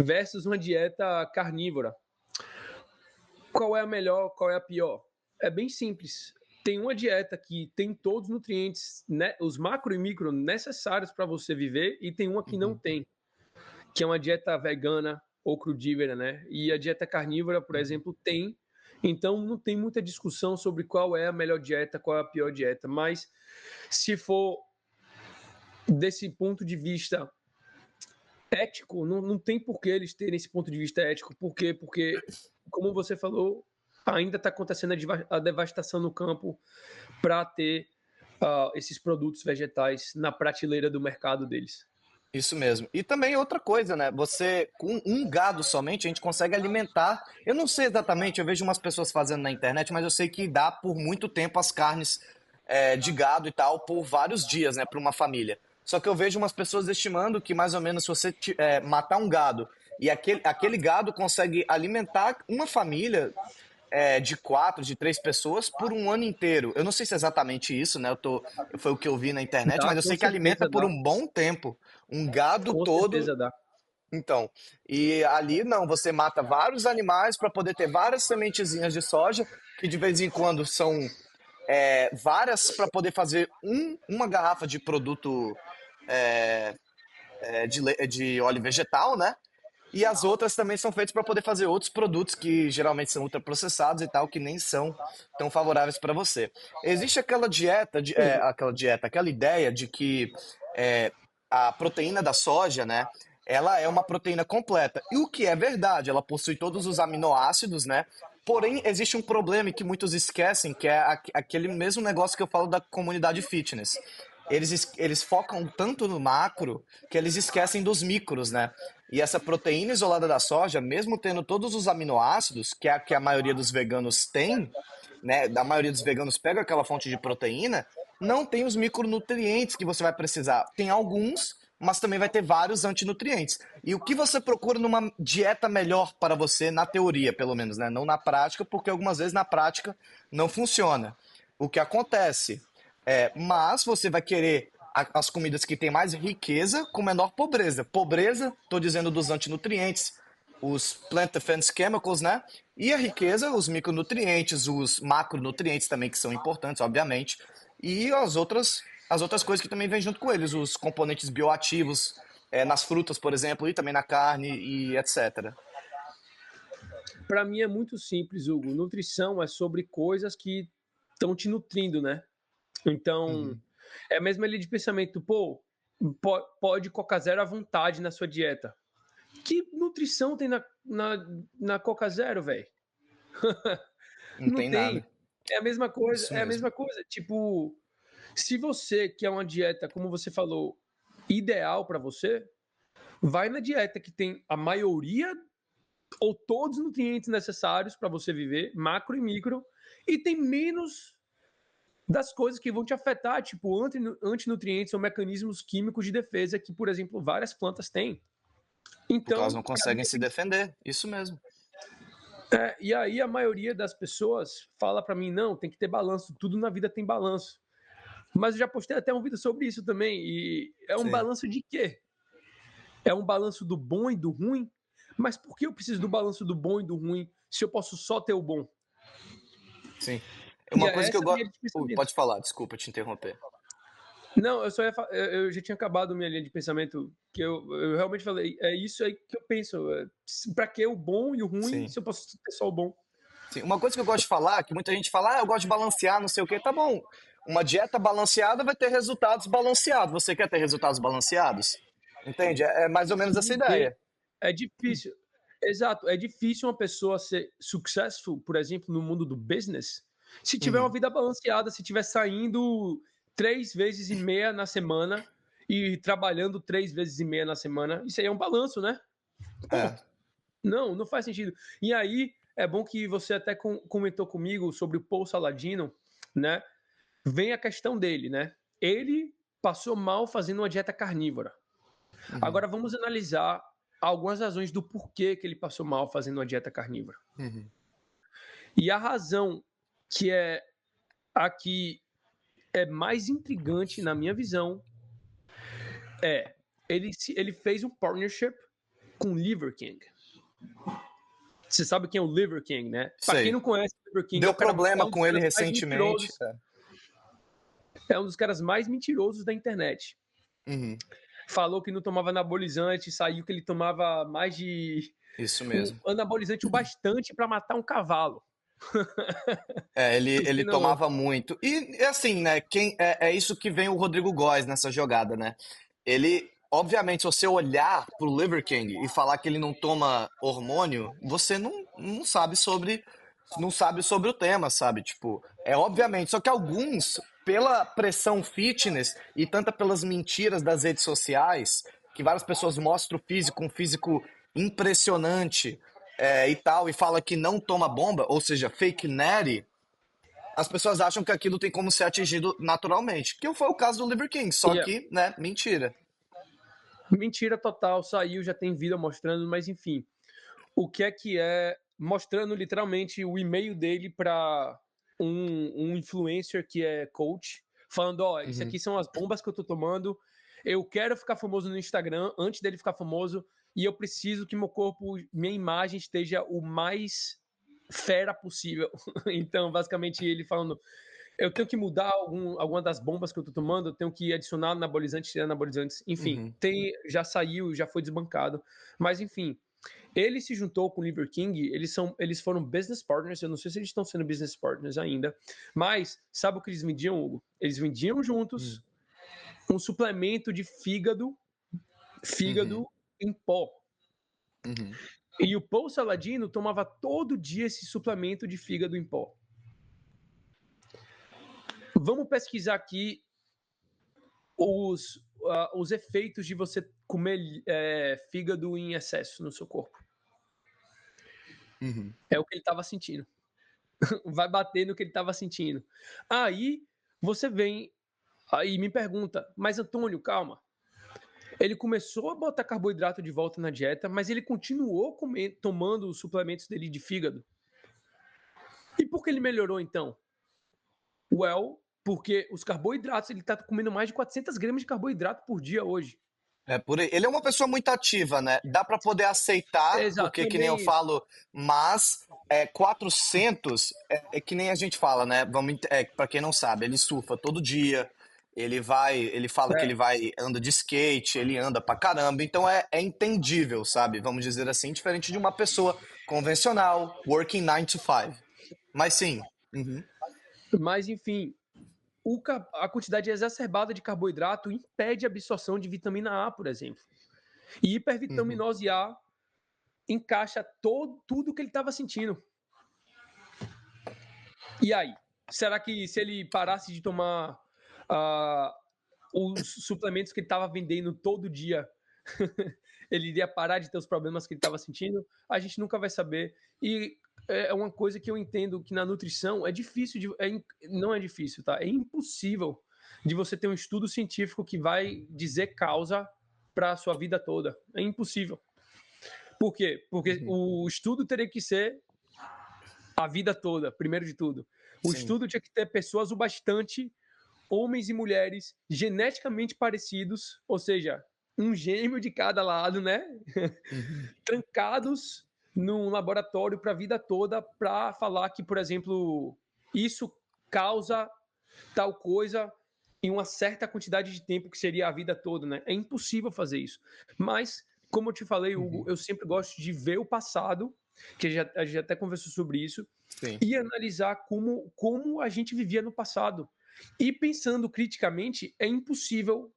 versus uma dieta carnívora. Qual é a melhor, qual é a pior? É bem simples. Tem uma dieta que tem todos os nutrientes, né, os macro e micro necessários para você viver, e tem uma que não Uhum. tem, que é uma dieta vegana ou crudívora, né? E a dieta carnívora, por exemplo, tem. Então não tem muita discussão sobre qual é a melhor dieta, qual é a pior dieta. Mas se for desse ponto de vista ético, não tem por que eles terem esse ponto de vista ético. Por quê? Porque, como você falou, ainda está acontecendo a devastação no campo para ter esses produtos vegetais na prateleira do mercado deles. Isso mesmo. E também outra coisa, né? Você, com um gado somente, a gente consegue alimentar. Eu não sei exatamente, eu vejo umas pessoas fazendo na internet, mas eu sei que dá por muito tempo as carnes de gado e tal, por vários dias, né, para uma família. Só que eu vejo umas pessoas estimando que mais ou menos se você matar um gado e aquele gado consegue alimentar uma família de quatro, de três pessoas por um ano inteiro. Eu não sei se é exatamente isso, né? Foi o que eu vi na internet, Dá, mas eu com sei que alimenta certeza por dá. um bom tempo. Um gado Com todo. certeza dá. Então, e ali não, você mata vários animais para poder ter várias sementezinhas de soja, que de vez em quando são várias para poder fazer uma garrafa de produto de óleo vegetal, né? E as outras também são feitas para poder fazer outros produtos que geralmente são ultraprocessados e tal, que nem são tão favoráveis para você. Existe aquela ideia de que é, a proteína da soja, né? Ela é uma proteína completa. E o que é verdade, ela possui todos os aminoácidos, né? Porém, existe um problema que muitos esquecem, que é aquele mesmo negócio que eu falo da comunidade fitness. Eles focam tanto no macro que eles esquecem dos micros, né? E essa proteína isolada da soja, mesmo tendo todos os aminoácidos que a maioria dos veganos tem, né? A maioria dos veganos pega aquela fonte de proteína, não tem os micronutrientes que você vai precisar. Tem alguns, mas também vai ter vários antinutrientes. E o que você procura numa dieta melhor para você, na teoria, pelo menos, né? Não na prática, porque algumas vezes na prática não funciona. O que acontece mas você vai querer as comidas que têm mais riqueza com menor pobreza. Pobreza, estou dizendo dos antinutrientes, os plant defense chemicals, né? E a riqueza, os micronutrientes, os macronutrientes também, que são importantes, obviamente. E as outras coisas que também vêm junto com eles, os componentes bioativos, nas frutas, por exemplo, e também na carne e etc. Para mim é muito simples, Hugo. Nutrição é sobre coisas que estão te nutrindo, né? Então, Uhum. é a mesma linha de pensamento. Pô, pode Coca Zero à vontade na sua dieta. Que nutrição tem na Coca Zero, velho? Não Não tem nada. tem. É a mesma coisa, Isso é a mesmo. mesma coisa. Tipo, se você quer uma dieta, como você falou, ideal para você, vai na dieta que tem a maioria ou todos os nutrientes necessários para você viver, macro e micro, e tem menos das coisas que vão te afetar, tipo antinutrientes ou mecanismos químicos de defesa que, por exemplo, várias plantas têm. Porque elas Então, não para mim, conseguem se defender. Isso mesmo. e aí a maioria das pessoas fala para mim, não, tem que ter balanço, tudo na vida tem balanço. Mas eu já postei até um vídeo sobre isso também, e é um Sim, balanço de quê? É um balanço do bom e do ruim? Mas por que eu preciso do balanço do bom e do ruim se eu posso só ter o bom? sim. E Uma é coisa que eu essa a gosto. minha linha de pensamento. Pode falar, desculpa te interromper. Não, eu só ia eu já tinha acabado minha linha de pensamento, que eu realmente falei, é isso aí que eu penso. Pra que o bom e o ruim Sim. se eu posso ter só o bom? Sim. Uma coisa que eu gosto de falar, que muita gente fala, eu gosto de balancear, não sei o quê, tá bom. Uma dieta balanceada vai ter resultados balanceados. Você quer ter resultados balanceados? Entende? É mais ou menos essa Sim, sim. ideia. É difícil. Exato, é difícil uma pessoa ser successful, por exemplo, no mundo do business, se tiver uma Uhum. vida balanceada, se tiver saindo 3 vezes e meia na semana e trabalhando 3 vezes e meia na semana. Isso aí é um balanço, né? Pô, É. não faz sentido. E aí, é bom que você até comentou comigo sobre o Paul Saladino, né? Vem a questão dele, né? Ele passou mal fazendo uma dieta carnívora. Uhum. Agora vamos analisar algumas razões do porquê que ele passou mal fazendo uma dieta carnívora. Uhum. E a razão que é aqui é mais intrigante na minha visão é ele fez um partnership com Liver King. Você sabe quem é o Liver King, né? Para quem Sei. não conhece o Liver King, Deu é problema um dos com ele caras mais recentemente. mentirosos, é um dos caras mais mentirosos da internet. Uhum. Falou que não tomava anabolizante, saiu que ele tomava mais de Isso um mesmo. anabolizante o bastante para matar um cavalo. Ele Não, tomava muito. E assim, né? É isso que vem o Rodrigo Góes nessa jogada, né? Ele, obviamente, se você olhar pro Liver King e falar que ele não toma hormônio, você não sabe sobre o tema, sabe? Tipo, obviamente, só que alguns, pela pressão fitness e tanta pelas mentiras das redes sociais, que várias pessoas mostram o físico, um físico impressionante, e tal, e fala que não toma bomba, ou seja, fake natty, as pessoas acham que aquilo tem como ser atingido naturalmente. Que foi o caso do Liver King, só yeah. que, né, mentira. Mentira total, saiu, já tem vídeo mostrando, mas enfim. O que é mostrando literalmente o e-mail dele para um influencer que é coach, falando, ó, isso Uhum. aqui são as bombas que eu tô tomando. Eu quero ficar famoso no Instagram antes dele ficar famoso e eu preciso que meu corpo, minha imagem esteja o mais fera possível. Então, basicamente ele falando, eu tenho que mudar alguma das bombas que eu tô tomando, eu tenho que adicionar anabolizantes, tirar anabolizantes, enfim, Uhum. já saiu, já foi desbancado, mas enfim, ele se juntou com o Liver King, eles foram business partners, eu não sei se eles estão sendo business partners ainda, mas sabe o que eles vendiam, Hugo? Eles vendiam Uhum. juntos um suplemento de fígado Uhum. em pó. Uhum. E o Paul Saladino tomava todo dia esse suplemento de fígado em pó. Vamos pesquisar aqui os efeitos de você comer fígado em excesso no seu corpo. Uhum. É o que ele estava sentindo. Vai bater no que ele estava sentindo. Aí você vem aí me pergunta, mas Antônio, calma. Ele começou a botar carboidrato de volta na dieta, mas ele continuou tomando os suplementos dele de fígado. E por que ele melhorou então? Porque os carboidratos, ele está comendo mais de 400 gramas de carboidrato por dia hoje. É por aí. Ele é uma pessoa muito ativa, né? Dá para poder aceitar, Exato, porque que nem eu também isso. falo, mas 400 é que nem a gente fala, né? Para quem não sabe, ele surfa todo dia. Ele fala que ele É. vai, anda de skate, ele anda pra caramba, então é entendível, sabe? Vamos dizer assim, diferente de uma pessoa convencional, working 9 to 5. Mas sim, uhum, Mas, enfim, a quantidade exacerbada de carboidrato impede a absorção de vitamina A, por exemplo. E uhum, hipervitaminose A encaixa tudo que ele estava sentindo. E aí? Será que se ele parasse de tomar os suplementos que ele estava vendendo todo dia, ele iria parar de ter os problemas que ele estava sentindo? A gente nunca vai saber. E é uma coisa que eu entendo que na nutrição é difícil, não é difícil, tá? É impossível de você ter um estudo científico que vai dizer causa para a sua vida toda. É impossível. Por quê? Porque uhum. o estudo teria que ser a vida toda, primeiro de tudo. O Sim. estudo tinha que ter pessoas o bastante, homens e mulheres, geneticamente parecidos, ou seja, um gêmeo de cada lado, né? Uhum, Trancados num laboratório para a vida toda para falar que, por exemplo, isso causa tal coisa em uma certa quantidade de tempo que seria a vida toda, né? É impossível fazer isso. Mas, como eu te falei, Hugo, uhum. eu sempre gosto de ver o passado, que a gente até conversou sobre isso, Sim. e analisar como a gente vivia no passado. E pensando criticamente, é impossível,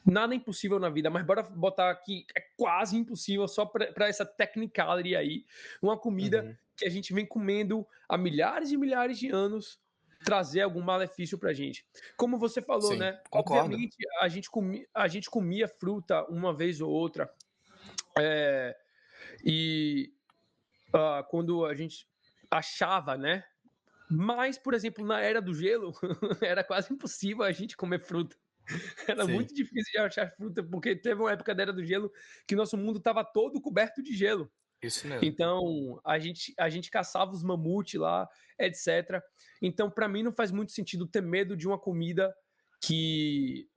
nada é impossível na vida, mas bora botar aqui, é quase impossível, só para essa technicality aí, uma comida Uhum. que a gente vem comendo há milhares e milhares de anos, trazer algum malefício para a gente. Como você falou, Sim, né? concordo. Obviamente, a gente comia fruta uma vez ou outra, é, e quando a gente achava, né? Mas, por exemplo, na era do gelo, era quase impossível a gente comer fruta. Era Sim, muito difícil de achar fruta, porque teve uma época da era do gelo que nosso mundo estava todo coberto de gelo. isso mesmo. Então, a gente caçava os mamutes lá, etc. Então, para mim, não faz muito sentido ter medo de uma comida que,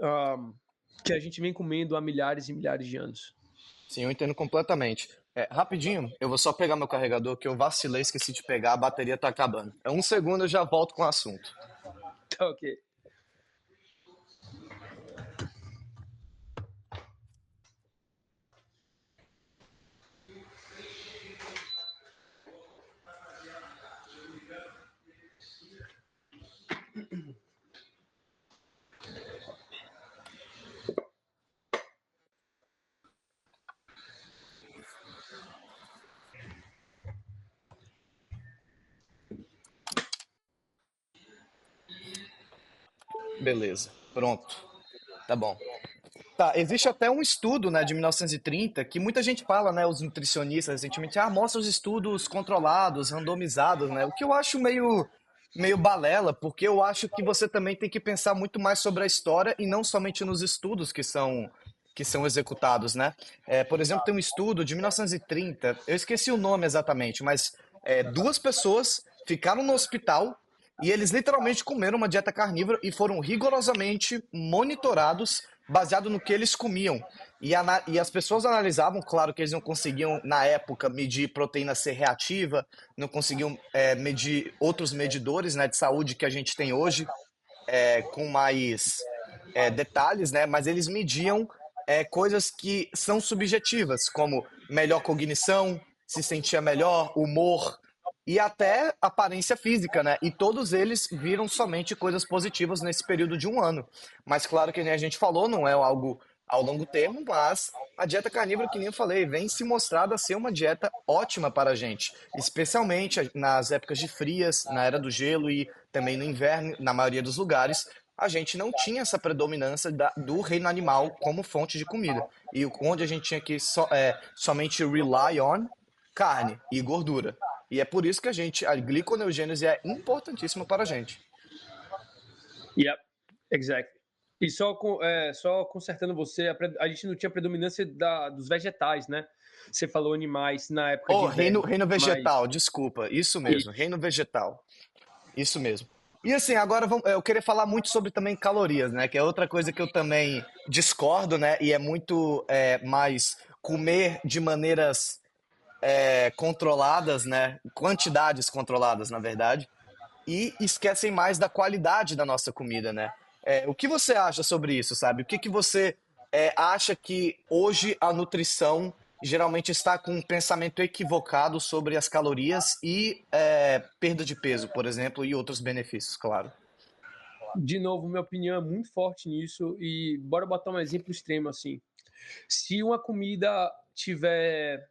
que a gente vem comendo há milhares e milhares de anos. Sim, eu entendo completamente. Rapidinho, eu vou só pegar meu carregador que eu vacilei, esqueci de pegar, a bateria tá acabando. É um segundo, eu já volto com o assunto. Tá ok. Beleza, pronto. Tá bom. Tá, existe até um estudo, né, de 1930 que muita gente fala, né, os nutricionistas recentemente, mostra os estudos controlados, randomizados, né? O que eu acho meio balela, porque eu acho que você também tem que pensar muito mais sobre a história e não somente nos estudos que são executados, né? Por exemplo, tem um estudo de 1930, eu esqueci o nome exatamente, mas duas pessoas ficaram no hospital e eles literalmente comeram uma dieta carnívora e foram rigorosamente monitorados baseado no que eles comiam. E as pessoas analisavam, claro que eles não conseguiam, na época, medir proteína C reativa, não conseguiam medir outros medidores, né, de saúde que a gente tem hoje, com mais detalhes, né, mas eles mediam coisas que são subjetivas, como melhor cognição, se sentia melhor, humor, e até aparência física, né? E todos eles viram somente coisas positivas nesse período de um ano. Mas claro que nem a gente falou, não é algo ao longo termo, mas a dieta carnívora, que nem eu falei, vem se mostrada ser uma dieta ótima para a gente, especialmente nas épocas de frias, na era do gelo e também no inverno, na maioria dos lugares, a gente não tinha essa predominância do reino animal como fonte de comida. E onde a gente tinha que somente rely on carne e gordura. E é por isso que a gliconeogênese é importantíssima para a gente. Yep, exactly. E só consertando você, a gente não tinha predominância dos vegetais, né? Você falou animais na época de Oh, inverno, reino vegetal, mas desculpa. Isso mesmo, isso. reino vegetal. Isso mesmo. E assim, agora eu queria falar muito sobre também calorias, né? Que é outra coisa que eu também discordo, né? E é muito mais comer de maneiras controladas, né? Quantidades controladas, na verdade. E esquecem mais da qualidade da nossa comida, né? O que você acha sobre isso, sabe? O que que você acha que hoje a nutrição geralmente está com um pensamento equivocado sobre as calorias e perda de peso, por exemplo, e outros benefícios, claro. De novo, minha opinião é muito forte nisso e bora botar um exemplo extremo assim. Se uma comida tiver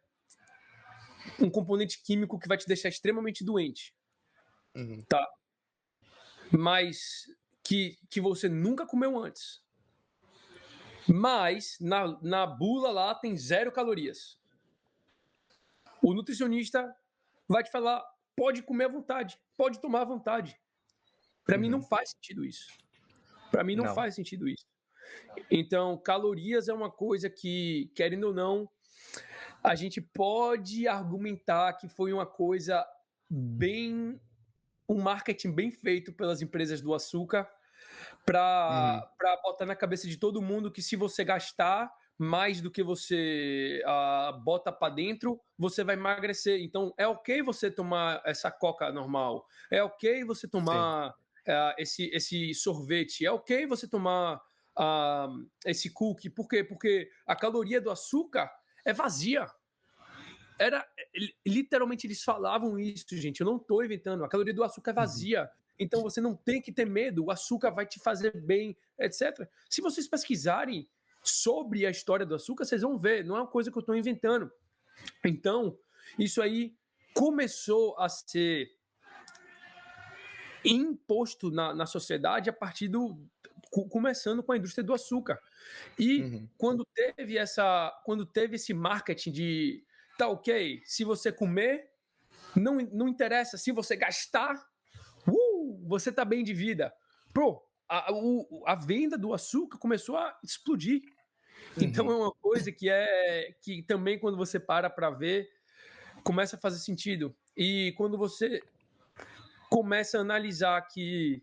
um componente químico que vai te deixar extremamente doente, Uhum, tá? Mas que você nunca comeu antes. Mas na bula lá tem 0 calorias. O nutricionista vai te falar: pode comer à vontade, pode tomar à vontade. Para mim não uhum. faz sentido isso. Para mim não Não. faz sentido isso. Então, calorias é uma coisa que, querendo ou não, a gente pode argumentar que foi uma coisa bem, um marketing bem feito pelas empresas do açúcar Uhum. para botar na cabeça de todo mundo que se você gastar mais do que você bota para dentro, você vai emagrecer. Então, é ok você tomar essa coca normal, é ok você Sim. tomar esse sorvete, é ok você tomar esse cookie. Por quê? Porque a caloria do açúcar é vazia. Era literalmente eles falavam isso, gente. Eu não estou inventando. A caloria do açúcar é Uhum. vazia. Então você não tem que ter medo. O açúcar vai te fazer bem, etc. Se vocês pesquisarem sobre a história do açúcar, vocês vão ver. Não é uma coisa que eu estou inventando. Então isso aí começou a ser imposto na sociedade a partir começando com a indústria do açúcar. E Uhum. quando teve esse marketing de tá ok, se você comer, não interessa, se você gastar, você tá bem de vida. Pô, a venda do açúcar começou a explodir. Então Uhum. é uma coisa que também quando você para ver, começa a fazer sentido. E quando você começa a analisar que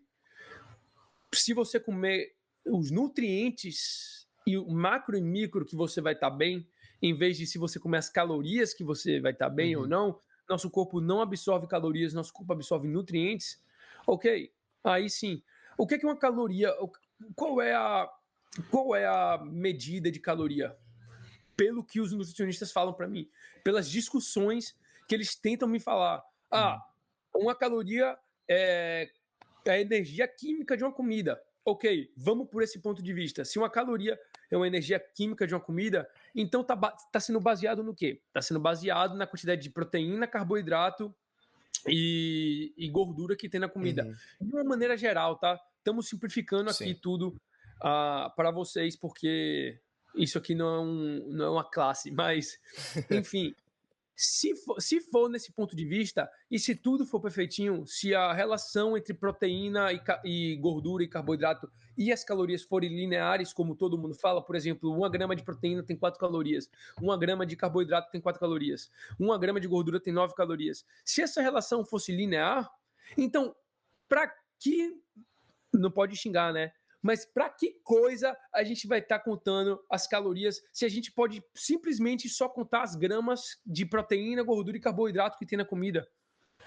se você comer os nutrientes e o macro e micro que você vai estar bem, em vez de se você comer as calorias que você vai estar bem ou Uhum. não, nosso corpo não absorve calorias, nosso corpo absorve nutrientes, ok, aí sim. O que é uma caloria? Qual é a, qual é a medida de caloria? Pelo que os nutricionistas falam para mim, pelas discussões que eles tentam me falar. Ah, Uhum. uma caloria é a energia química de uma comida. Ok, vamos por esse ponto de vista. Se uma caloria é uma energia química de uma comida, então tá sendo baseado no quê? Está sendo baseado na quantidade de proteína, carboidrato e gordura que tem na comida. Uhum. De uma maneira geral, tá? Estamos simplificando aqui Sim. tudo para vocês, porque isso aqui não é uma classe, mas, enfim, se for nesse ponto de vista, e se tudo for perfeitinho, se a relação entre proteína e gordura e carboidrato e as calorias forem lineares, como todo mundo fala, por exemplo, 1 grama de proteína tem 4 calorias, 1 grama de carboidrato tem 4 calorias, 1 grama de gordura tem 9 calorias. Se essa relação fosse linear, então, para que não pode xingar, né? Mas para que coisa a gente vai estar contando as calorias se a gente pode simplesmente só contar as gramas de proteína, gordura e carboidrato que tem na comida?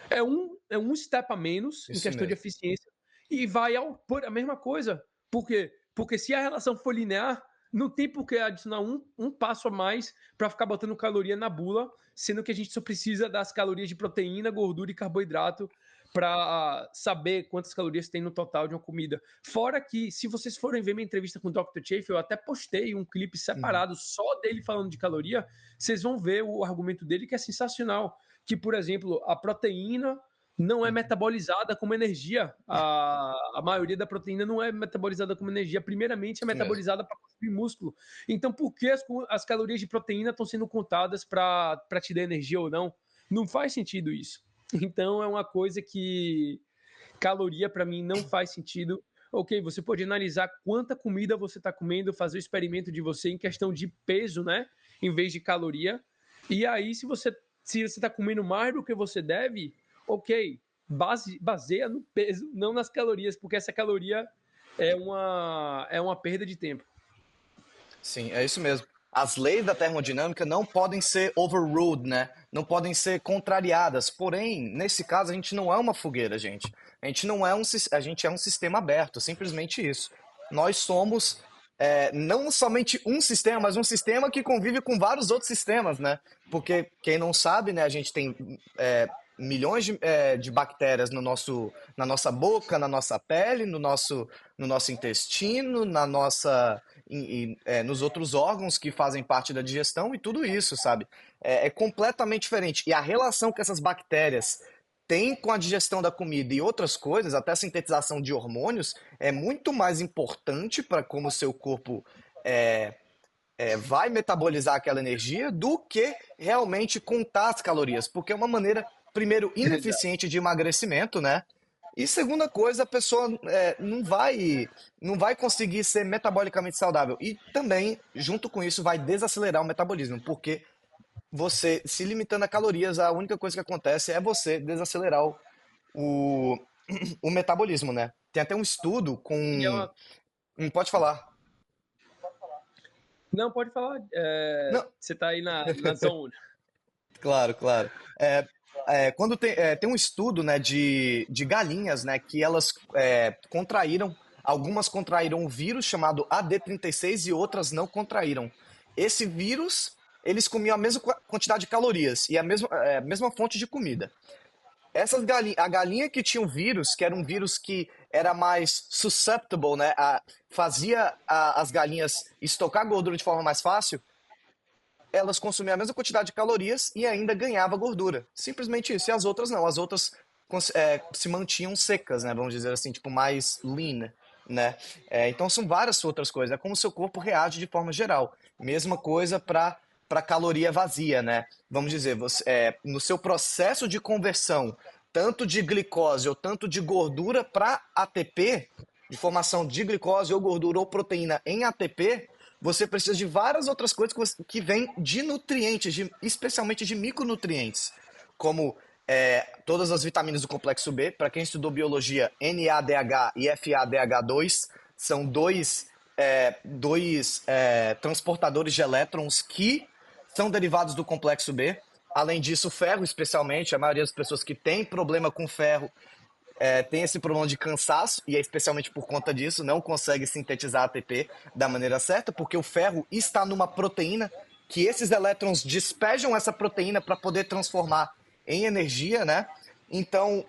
É um step a menos em Isso questão de mesmo. eficiência e vai por a mesma coisa. Por quê? Porque se a relação for linear, não tem por que adicionar um passo a mais para ficar botando caloria na bula, sendo que a gente só precisa das calorias de proteína, gordura e carboidrato para saber quantas calorias tem no total de uma comida. Fora que, se vocês forem ver minha entrevista com o Dr. Chafe, eu até postei um clipe Uhum. separado só dele falando de caloria. Vocês vão ver o argumento dele que é sensacional. Que, por exemplo, a proteína não é Uhum. metabolizada como energia. A maioria da proteína não é metabolizada como energia. Primeiramente, é Isso mesmo. metabolizada para construir músculo. Então, por que as calorias de proteína estão sendo contadas para te dar energia ou não? Não faz sentido isso. Então, é uma coisa que caloria para mim não faz sentido. Ok, você pode analisar quanta comida você está comendo, fazer o experimento de você em questão de peso, né? Em vez de caloria. E aí, se você está comendo mais do que você deve, ok, baseia no peso, não nas calorias, porque essa caloria é uma perda de tempo. Sim, é isso mesmo. As leis da termodinâmica não podem ser overruled, né? Não podem ser contrariadas. Porém, nesse caso, a gente não é uma fogueira, gente. A gente não é a gente é um sistema aberto, simplesmente isso. Nós somos não somente um sistema, mas um sistema que convive com vários outros sistemas, né? Porque quem não sabe, né? A gente tem milhões de bactérias na nossa boca, na nossa pele, no nosso intestino, na nossa nos outros órgãos que fazem parte da digestão e tudo isso, sabe? É completamente diferente. E a relação que essas bactérias têm com a digestão da comida e outras coisas, até a sintetização de hormônios, é muito mais importante para como o seu corpo é, vai metabolizar aquela energia do que realmente contar as calorias, porque é uma maneira, primeiro, ineficiente de emagrecimento, né? E segunda coisa, a pessoa não vai conseguir ser metabolicamente saudável. E também, junto com isso, vai desacelerar o metabolismo, porque você, se limitando a calorias, a única coisa que acontece é você desacelerar o, o metabolismo, né? Tem até um estudo E é com. uma... Pode falar. Não, pode falar. Não, Você está aí na zone. claro, claro. Quando tem um estudo, né, de galinhas, né, que elas contraíram, algumas contraíram um vírus chamado AD36 e outras não contraíram. Esse vírus, eles comiam a mesma quantidade de calorias e a mesma fonte de comida. A galinha que tinha um vírus, que era um vírus que era mais susceptible, né, fazia as galinhas estocar gordura de forma mais fácil, elas consumiam a mesma quantidade de calorias e ainda ganhava gordura. Simplesmente isso. E as outras não. As outras se mantinham secas, né? Vamos dizer assim, tipo, mais lean, né? Então são várias outras coisas. É como o seu corpo reage de forma geral. Mesma coisa para caloria vazia, né? Vamos dizer, no seu processo de conversão, tanto de glicose ou tanto de gordura para ATP, de formação de glicose ou gordura ou proteína em ATP, você precisa de várias outras coisas que vêm de nutrientes, especialmente de micronutrientes, como todas as vitaminas do complexo B. Para quem estudou biologia, NADH e FADH2 são dois transportadores de elétrons que são derivados do complexo B. Além disso, ferro, especialmente, a maioria das pessoas que tem problema com ferro tem esse problema de cansaço, e é especialmente por conta disso, não consegue sintetizar ATP da maneira certa, porque o ferro está numa proteína que esses elétrons despejam essa proteína para poder transformar em energia, né? Então,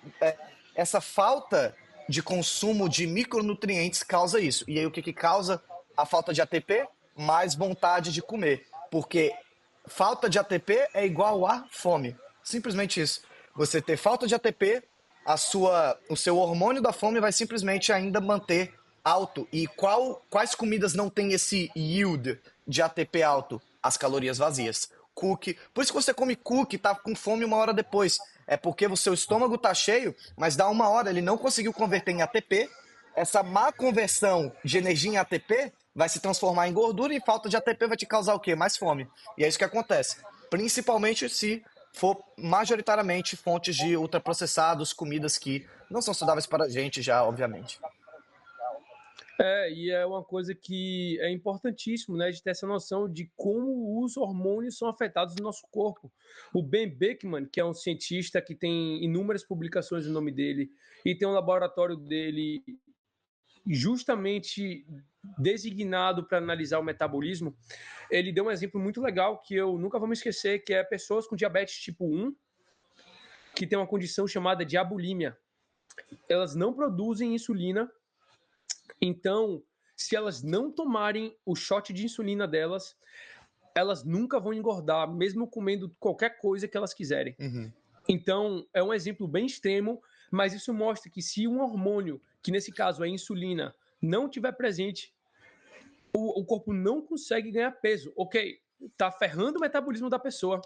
essa falta de consumo de micronutrientes causa isso. E aí o que causa a falta de ATP? Mais vontade de comer. Porque falta de ATP é igual a fome. Simplesmente isso. Você ter falta de ATP, o seu hormônio da fome vai simplesmente ainda manter alto. E quais comidas não tem esse yield de ATP alto? As calorias vazias. Cookie. Por isso que você come cookie e tá com fome uma hora depois. É porque o seu estômago tá cheio, mas dá uma hora, ele não conseguiu converter em ATP. Essa má conversão de energia em ATP vai se transformar em gordura e falta de ATP vai te causar o quê? Mais fome. E é isso que acontece. Principalmente se for majoritariamente fontes de ultraprocessados, comidas que não são saudáveis para a gente já, obviamente. E é uma coisa que é importantíssimo, né, de ter essa noção de como os hormônios são afetados no nosso corpo. O Ben Beckman, que é um cientista que tem inúmeras publicações no nome dele e tem um laboratório dele justamente designado para analisar o metabolismo, ele deu um exemplo muito legal que eu nunca vou me esquecer, que é pessoas com diabetes tipo 1, que tem uma condição chamada de abulimia. Elas não produzem insulina, então, se elas não tomarem o shot de insulina delas, elas nunca vão engordar, mesmo comendo qualquer coisa que elas quiserem. Uhum. Então, é um exemplo bem extremo, mas isso mostra que se um hormônio, que nesse caso é a insulina, não tiver presente, o corpo não consegue ganhar peso. Ok, tá ferrando o metabolismo da pessoa,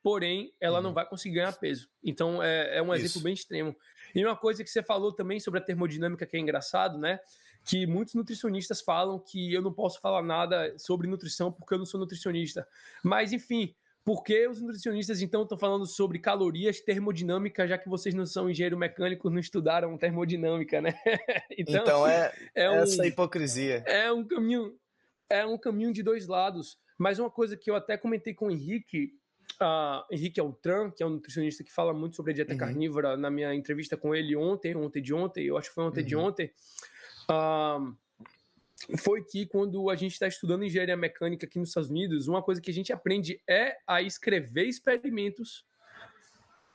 porém, ela não Uhum. vai conseguir ganhar peso. Então, é um exemplo Isso. bem extremo. E uma coisa que você falou também sobre a termodinâmica que é engraçado, né? Que muitos nutricionistas falam que eu não posso falar nada sobre nutrição porque eu não sou nutricionista. Mas, enfim, por que os nutricionistas, então, estão falando sobre calorias, termodinâmica, já que vocês não são engenheiros mecânicos, não estudaram termodinâmica, né? Então, Então é é essa um, hipocrisia. é um caminho, é um caminho de dois lados. Mas uma coisa que eu até comentei com o Henrique, Henrique Altran, que é um nutricionista que fala muito sobre a dieta Uhum, carnívora, na minha entrevista com ele ontem de ontem, eu acho que foi ontem de uhum, ontem, foi que quando a gente está estudando engenharia mecânica aqui nos Estados Unidos, uma coisa que a gente aprende é a escrever experimentos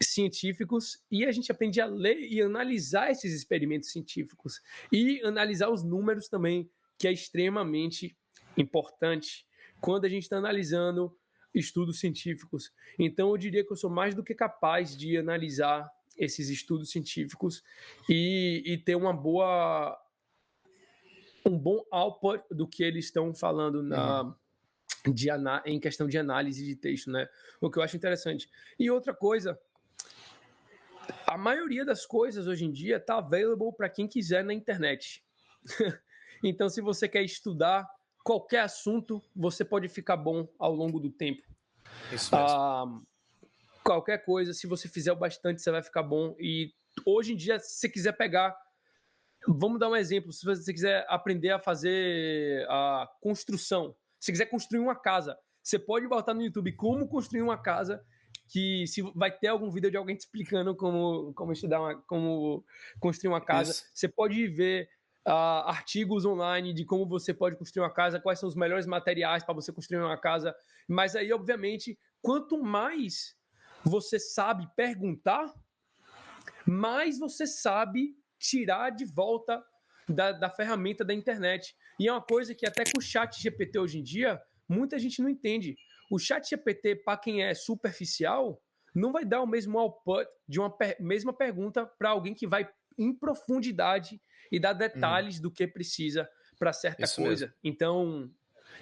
científicos e a gente aprende a ler e analisar esses experimentos científicos e analisar os números também, que é extremamente importante quando a gente está analisando estudos científicos. Então, eu diria que eu sou mais do que capaz de analisar esses estudos científicos e ter um bom output do que eles estão falando uhum. em questão de análise de texto, né? O que eu acho interessante. E outra coisa, a maioria das coisas hoje em dia está available para quem quiser na internet. Então, se você quer estudar qualquer assunto, você pode ficar bom ao longo do tempo. Isso mesmo. Ah, qualquer coisa, se você fizer o bastante, você vai ficar bom. E hoje em dia, se você quiser pegar, vamos dar um exemplo, se você quiser aprender a fazer a construção, se quiser construir uma casa, você pode botar no YouTube como construir uma casa, que se vai ter algum vídeo de alguém te explicando como estudar como construir uma casa. Isso. Você pode ver artigos online de como você pode construir uma casa, quais são os melhores materiais para você construir uma casa. Mas aí, obviamente, quanto mais você sabe perguntar, mais você sabe tirar de volta da ferramenta da internet. E é uma coisa que até com o chat GPT hoje em dia, muita gente não entende. O chat GPT, para quem é superficial, não vai dar o mesmo output de uma mesma pergunta para alguém que vai em profundidade e dar Uhum, detalhes do que precisa para certa isso mesmo. coisa. Então,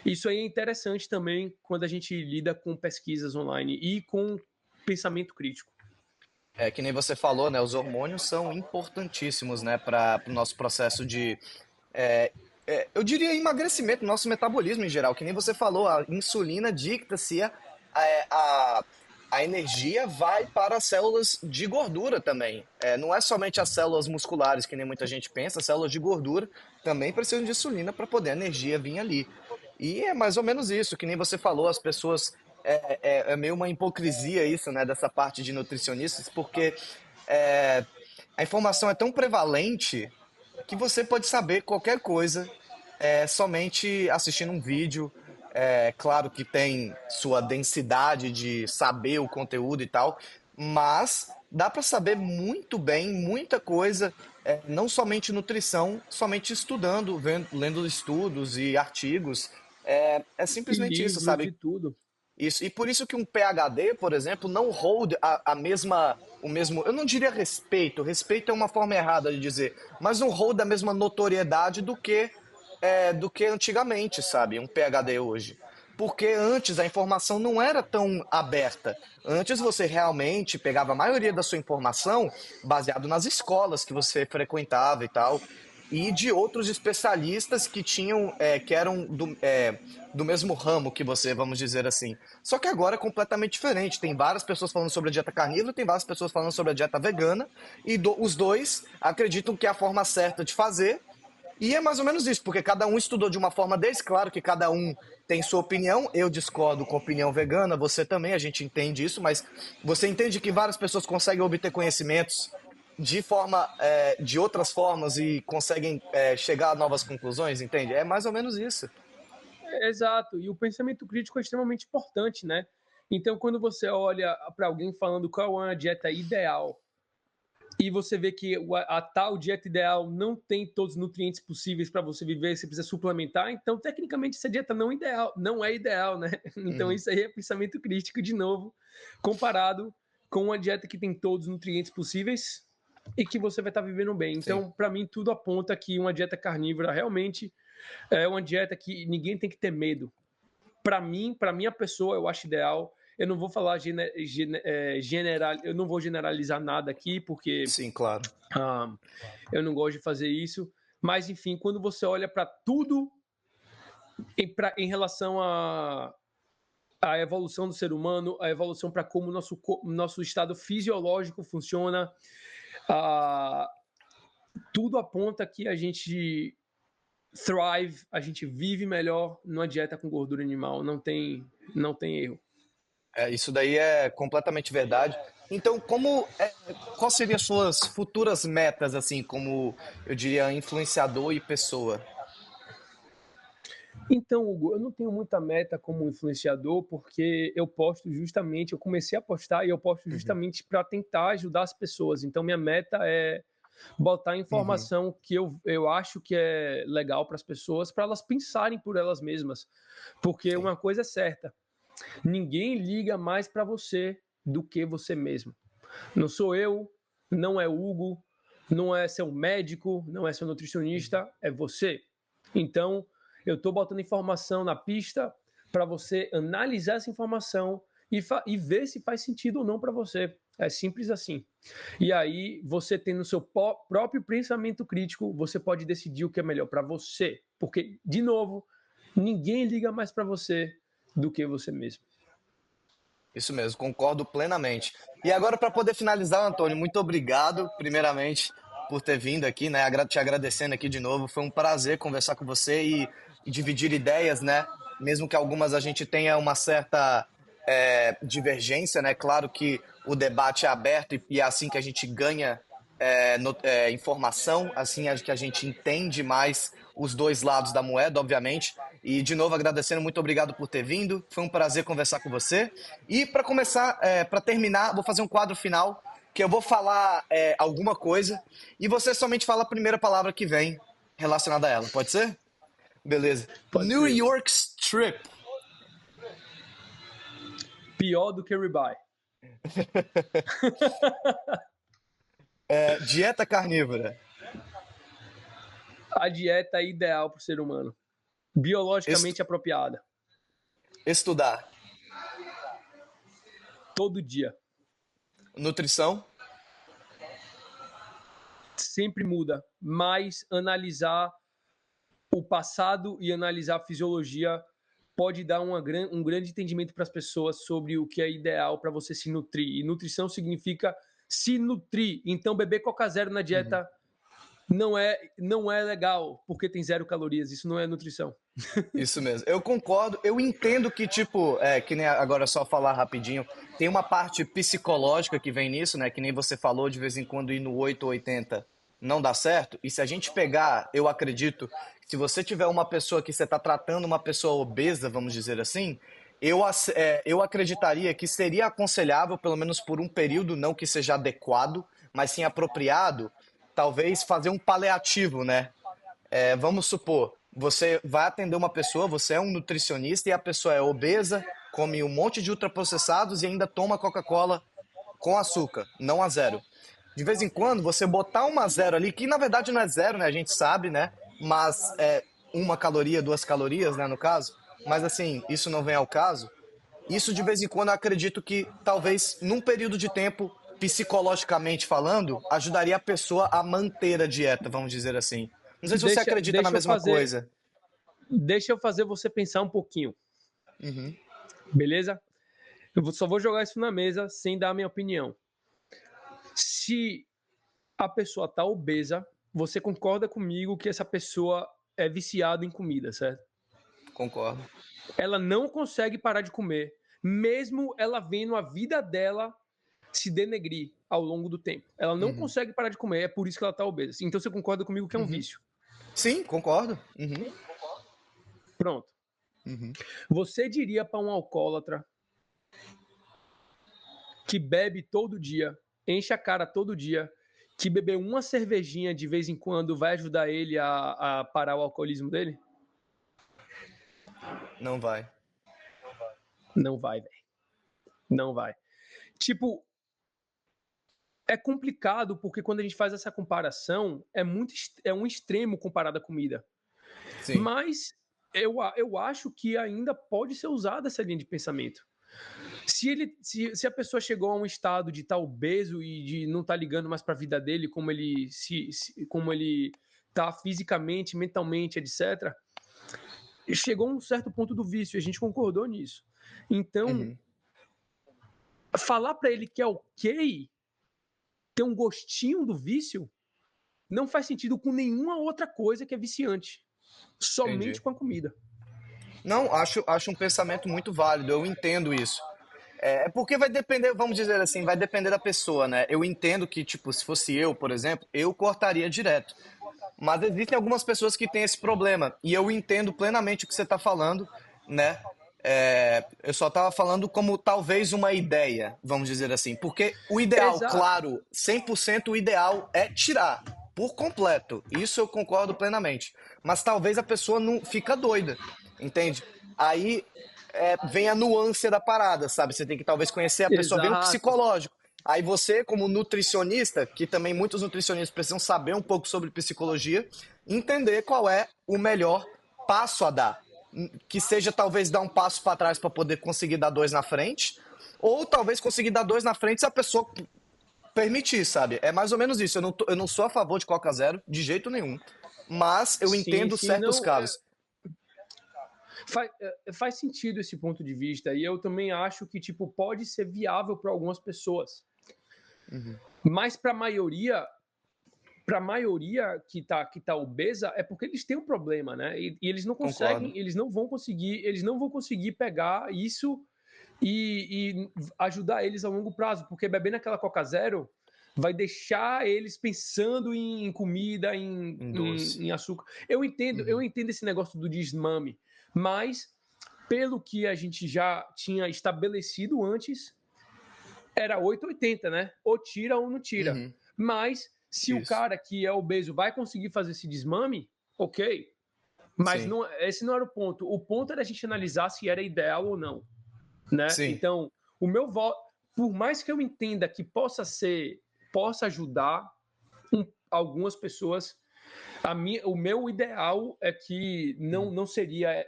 isso aí é interessante também quando a gente lida com pesquisas online e com pensamento crítico. É que nem você falou, né? Os hormônios são importantíssimos, né, para o nosso processo de, é, eu diria, emagrecimento, nosso metabolismo em geral. Que nem você falou, a insulina dicta se a, a energia vai para as células de gordura também. Não é somente as células musculares, que nem muita gente pensa, as células de gordura também precisam de insulina para poder a energia vir ali. E é mais ou menos isso, que nem você falou, as pessoas. É meio uma hipocrisia isso, né, dessa parte de nutricionistas, porque é, a informação é tão prevalente que você pode saber qualquer coisa somente assistindo um vídeo. É claro que tem sua densidade de saber o conteúdo e tal, mas dá para saber muito bem muita coisa, não somente nutrição, somente estudando, lendo estudos e artigos. É E simplesmente isso, livros sabe? e tudo. Isso, e por isso que um PhD, por exemplo, não hold a mesma, o mesmo, eu não diria respeito, respeito é uma forma errada de dizer, mas não hold a mesma notoriedade do que antigamente, sabe, um PhD hoje. Porque antes a informação não era tão aberta. Antes você realmente pegava a maioria da sua informação baseado nas escolas que você frequentava e tal, e de outros especialistas que tinham, que eram do mesmo ramo que você, vamos dizer assim. Só que agora é completamente diferente. Tem várias pessoas falando sobre a dieta carnívora, tem várias pessoas falando sobre a dieta vegana, e os dois acreditam que é a forma certa de fazer. E é mais ou menos isso, porque cada um estudou de uma forma deles, claro que cada um tem sua opinião. Eu discordo com a opinião vegana, você também, a gente entende isso, mas você entende que várias pessoas conseguem obter conhecimentos de outras formas e conseguem chegar a novas conclusões, entende? É mais ou menos isso. Exato. E o pensamento crítico é extremamente importante, né? Então, quando você olha para alguém falando qual é a dieta ideal e você vê que a tal dieta ideal não tem todos os nutrientes possíveis para você viver, você precisa suplementar, então tecnicamente essa dieta não é ideal, né? Então Uhum. isso aí é pensamento crítico de novo, comparado com uma dieta que tem todos os nutrientes possíveis e que você vai estar vivendo bem. Sim. Então, para mim tudo aponta que uma dieta carnívora realmente é uma dieta que ninguém tem que ter medo. Para mim, para minha pessoa, eu acho ideal. eu não vou falar eu não vou generalizar nada aqui, porque Sim, claro. eu não gosto de fazer isso. Mas, enfim, quando você olha para tudo em relação a evolução do ser humano, a evolução para como o nosso estado fisiológico funciona, tudo aponta que a gente thrive, a gente vive melhor numa dieta com gordura animal, não tem erro. Isso daí é completamente verdade. Então, qual seriam as suas futuras metas, assim, como eu diria, influenciador e pessoa? Então, Hugo, eu não tenho muita meta como influenciador, porque eu comecei a postar e eu posto Uhum, justamente para tentar ajudar as pessoas. Então, minha meta é botar uhum, informação que eu acho que é legal para as pessoas, para elas pensarem por elas mesmas. Porque sim, uma coisa é certa, ninguém liga mais para você do que você mesmo. Não sou eu, não é Hugo, não é seu médico, não é seu nutricionista, é você. Então, eu estou botando informação na pista para você analisar essa informação e ver se faz sentido ou não para você. É simples assim. E aí, você tendo o seu próprio pensamento crítico, você pode decidir o que é melhor para você. Porque, de novo, ninguém liga mais para você do que você mesmo. isso mesmo, concordo plenamente. E agora, para poder finalizar, Antônio, muito obrigado, primeiramente, por ter vindo aqui, né? Te agradecendo aqui de novo. Foi um prazer conversar com você e dividir ideias, né? Mesmo que algumas a gente tenha uma certa divergência, né? Claro que o debate é aberto e é assim que a gente ganha informação, assim é que a gente entende mais os dois lados da moeda, obviamente. E de novo agradecendo, muito obrigado por ter vindo. Foi um prazer conversar com você. E para começar, para terminar, vou fazer um quadro final que eu vou falar alguma coisa e você somente fala a primeira palavra que vem relacionada a ela. Pode ser? Beleza. Pode New ser. York Strip. Pior do que ribeye. Dieta carnívora. A dieta é ideal para o ser humano. Estu- Biologicamente apropriada. estudar. Todo dia. Nutrição. Sempre muda. Mas analisar o passado e analisar a fisiologia pode dar um grande entendimento para as pessoas sobre o que é ideal para você se nutrir. E nutrição significa se nutrir. Então, beber Coca Zero na Uhum. dieta não é legal, porque tem 0 calorias. Isso não é nutrição. Isso mesmo. Eu concordo. Eu entendo que, tipo, que nem agora só falar rapidinho, tem uma parte psicológica que vem nisso, né? Que nem você falou, de vez em quando ir no 8 ou 80 não dá certo. E se a gente pegar, eu acredito, se você tiver uma pessoa que você está tratando uma pessoa obesa, vamos dizer assim, eu acreditaria que seria aconselhável, pelo menos por um período, não que seja adequado, mas sim apropriado, talvez fazer um paliativo, né? Vamos supor, você vai atender uma pessoa, você é um nutricionista e a pessoa é obesa, come um monte de ultraprocessados e ainda toma Coca-Cola com açúcar, não a zero. De vez em quando, você botar uma zero ali, que na verdade não é zero, né? A gente sabe, né? Mas é 1 caloria, 2 calorias, né? No caso. Mas assim, isso não vem ao caso. Isso de vez em quando eu acredito que talvez num período de tempo, psicologicamente falando, ajudaria a pessoa a manter a dieta, vamos dizer assim. Não sei se você Deixa, acredita na deixa, eu mesma fazer, coisa. deixa eu fazer você pensar um pouquinho, Uhum. beleza? Só vou jogar isso na mesa sem dar a minha opinião. Se a pessoa está obesa, você concorda comigo que essa pessoa é viciada em comida, certo? Concordo. Ela não consegue parar de comer, mesmo ela vendo a vida dela se denegrir ao longo do tempo. Ela não Uhum. consegue parar de comer, é por isso que ela está obesa. Então você concorda comigo que é um Uhum. vício. Sim, concordo. Uhum. Pronto. Uhum. Você diria para um alcoólatra que bebe todo dia, enche a cara todo dia, que beber uma cervejinha de vez em quando vai ajudar ele a parar o alcoolismo dele? Não vai. Não vai, velho. Não vai. Tipo, é complicado porque quando a gente faz essa comparação, é um extremo comparado à comida. Sim. Mas eu acho que ainda pode ser usada essa linha de pensamento. Se a pessoa chegou a um estado de estar obeso e de não estar ligando mais para a vida dele, como ele está fisicamente, mentalmente, etc., chegou a um certo ponto do vício, e a gente concordou nisso. Então, Uhum. falar para ele que é ok ter um gostinho do vício não faz sentido com nenhuma outra coisa que é viciante. Entendi. Somente com a comida. Não, acho um pensamento muito válido, eu entendo isso. É porque vai depender, vamos dizer assim, vai depender da pessoa, né? Eu entendo que, tipo, se fosse eu, por exemplo, eu cortaria direto. Mas existem algumas pessoas que têm esse problema. E eu entendo plenamente o que você está falando, né? Eu só estava falando como talvez uma ideia, vamos dizer assim. Porque o ideal, Exato. claro, 100% o ideal é tirar por completo. Isso eu concordo plenamente. Mas talvez a pessoa não fica doida, entende? Aí vem a nuance da parada, sabe? Você tem que talvez conhecer a pessoa, vem o Exato. psicológico. Aí você, como nutricionista, que também muitos nutricionistas precisam saber um pouco sobre psicologia, entender qual é o melhor passo a dar. Que seja talvez dar um passo para trás para poder conseguir dar dois na frente, ou talvez conseguir dar dois na frente se a pessoa permitir, sabe? É mais ou menos isso. Eu não sou a favor de Coca Zero, de jeito nenhum. Mas eu Sim, entendo sim, certos não. casos. Faz sentido esse ponto de vista. E eu também acho que tipo, pode ser viável para algumas pessoas. Uhum. Mas para a maioria que tá obesa é porque eles têm um problema, né? E eles não Concordo. conseguem, eles não vão conseguir pegar isso e ajudar eles a longo prazo, porque bebendo aquela Coca Zero vai deixar eles pensando em comida, Em doce. em açúcar. Eu Uhum. entendo esse negócio do desmame, mas pelo que a gente já tinha estabelecido antes, era 880, né? Ou tira ou não tira. Uhum. Mas se o Isso. cara que é obeso vai conseguir fazer esse desmame, ok. Mas Sim. não, esse não era o ponto. O ponto era a gente analisar se era ideal ou não, né? Sim. Então, o meu voto, por mais que eu entenda que possa ajudar algumas pessoas, o meu ideal é que Uhum. não seria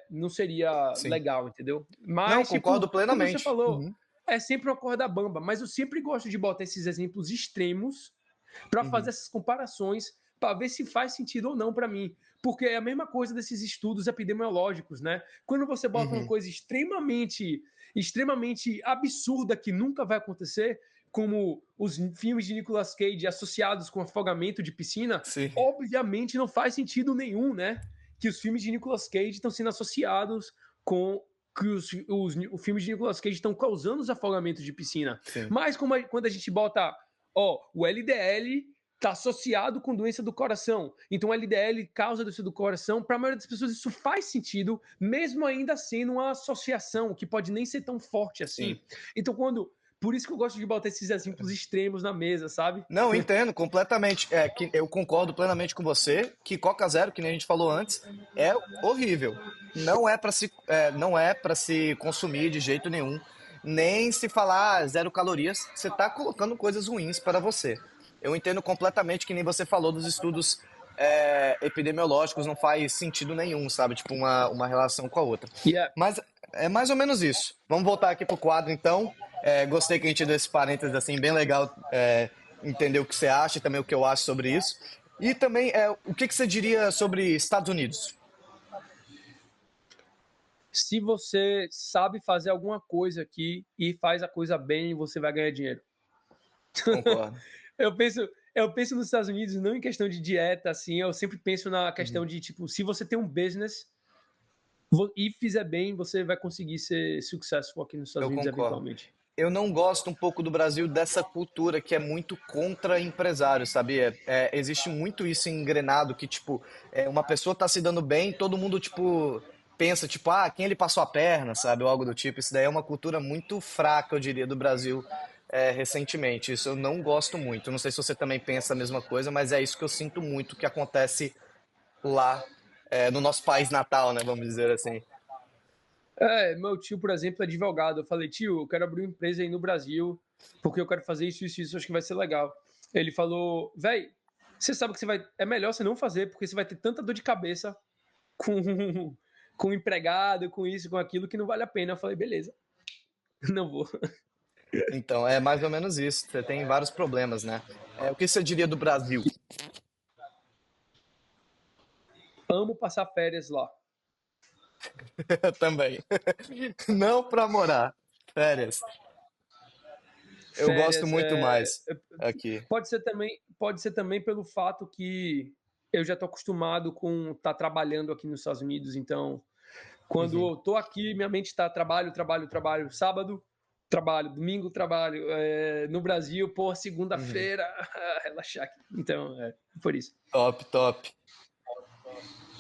Sim. legal, entendeu? Não, Mas, concordo tipo, como você plenamente. falou, Uhum. é sempre uma corda bamba, mas eu sempre gosto de botar esses exemplos extremos para fazer Uhum. essas comparações, para ver se faz sentido ou não para mim. Porque é a mesma coisa desses estudos epidemiológicos, né? Quando você bota uma Uhum. coisa extremamente absurda que nunca vai acontecer, como os filmes de Nicolas Cage associados com afogamento de piscina, Sim. obviamente não faz sentido nenhum, né? Que os filmes de Nicolas Cage estão sendo associados com que os filmes de Nicolas Cage estão causando os afogamentos de piscina. Sim. Mas quando a gente bota, o LDL está associado com doença do coração. Então, o LDL causa doença do coração. Para a maioria das pessoas, isso faz sentido, mesmo ainda sendo uma associação que pode nem ser tão forte Sim. assim. Então, por isso que eu gosto de botar esses exemplos extremos na mesa, sabe? Não, entendo completamente. Que eu concordo plenamente com você que Coca Zero, que nem a gente falou antes, é horrível. Não é para se consumir de jeito nenhum. Nem se falar zero calorias, você está colocando coisas ruins para você. Eu entendo completamente que nem você falou dos estudos epidemiológicos, não faz sentido nenhum, sabe? Tipo, uma relação com a outra. Yeah. Mas é mais ou menos isso. Vamos voltar aqui pro quadro, então. Gostei que a gente deu esse parênteses assim, bem legal, entender o que você acha e também o que eu acho sobre isso. E também, o que você diria sobre Estados Unidos? Se você sabe fazer alguma coisa aqui e faz a coisa bem, você vai ganhar dinheiro. Concordo. eu penso, eu penso nos Estados Unidos não em questão de dieta, assim, eu sempre penso na questão Uhum. de, tipo, se você tem um business e fizer bem, você vai conseguir ser successful aqui nos Estados Eu Unidos concordo. eventualmente. Eu não gosto um pouco do Brasil dessa cultura que é muito contra empresário, sabia? Existe muito isso engrenado que, tipo, uma pessoa tá se dando bem, todo mundo, tipo, pensa, tipo, quem ele passou a perna, sabe? Ou algo do tipo. Isso daí é uma cultura muito fraca, eu diria, do Brasil, recentemente. Isso eu não gosto muito. Não sei se você também pensa a mesma coisa, mas é isso que eu sinto muito que acontece lá, no nosso país natal, né? Vamos dizer assim. Meu tio, por exemplo, é advogado. Eu falei, tio, eu quero abrir uma empresa aí no Brasil, porque eu quero fazer isso, acho que vai ser legal. Ele falou, véi, você sabe que é melhor você não fazer, porque você vai ter tanta dor de cabeça com, com o empregado, com isso, com aquilo, que não vale a pena. Eu falei, beleza. Não vou. Então, é mais ou menos isso. Você tem vários problemas, né? O que você diria do Brasil? Amo passar férias lá. Também. Não pra morar. Férias. Eu gosto Férias muito mais aqui. pode ser também pelo fato que eu já estou acostumado com estar trabalhando aqui nos Estados Unidos, então quando Uhum, eu tô aqui, minha mente está trabalho, trabalho, trabalho. Sábado, trabalho. Domingo, trabalho. No Brasil, pô, uhum. segunda-feira, relaxar aqui. Então, por isso. Top, top.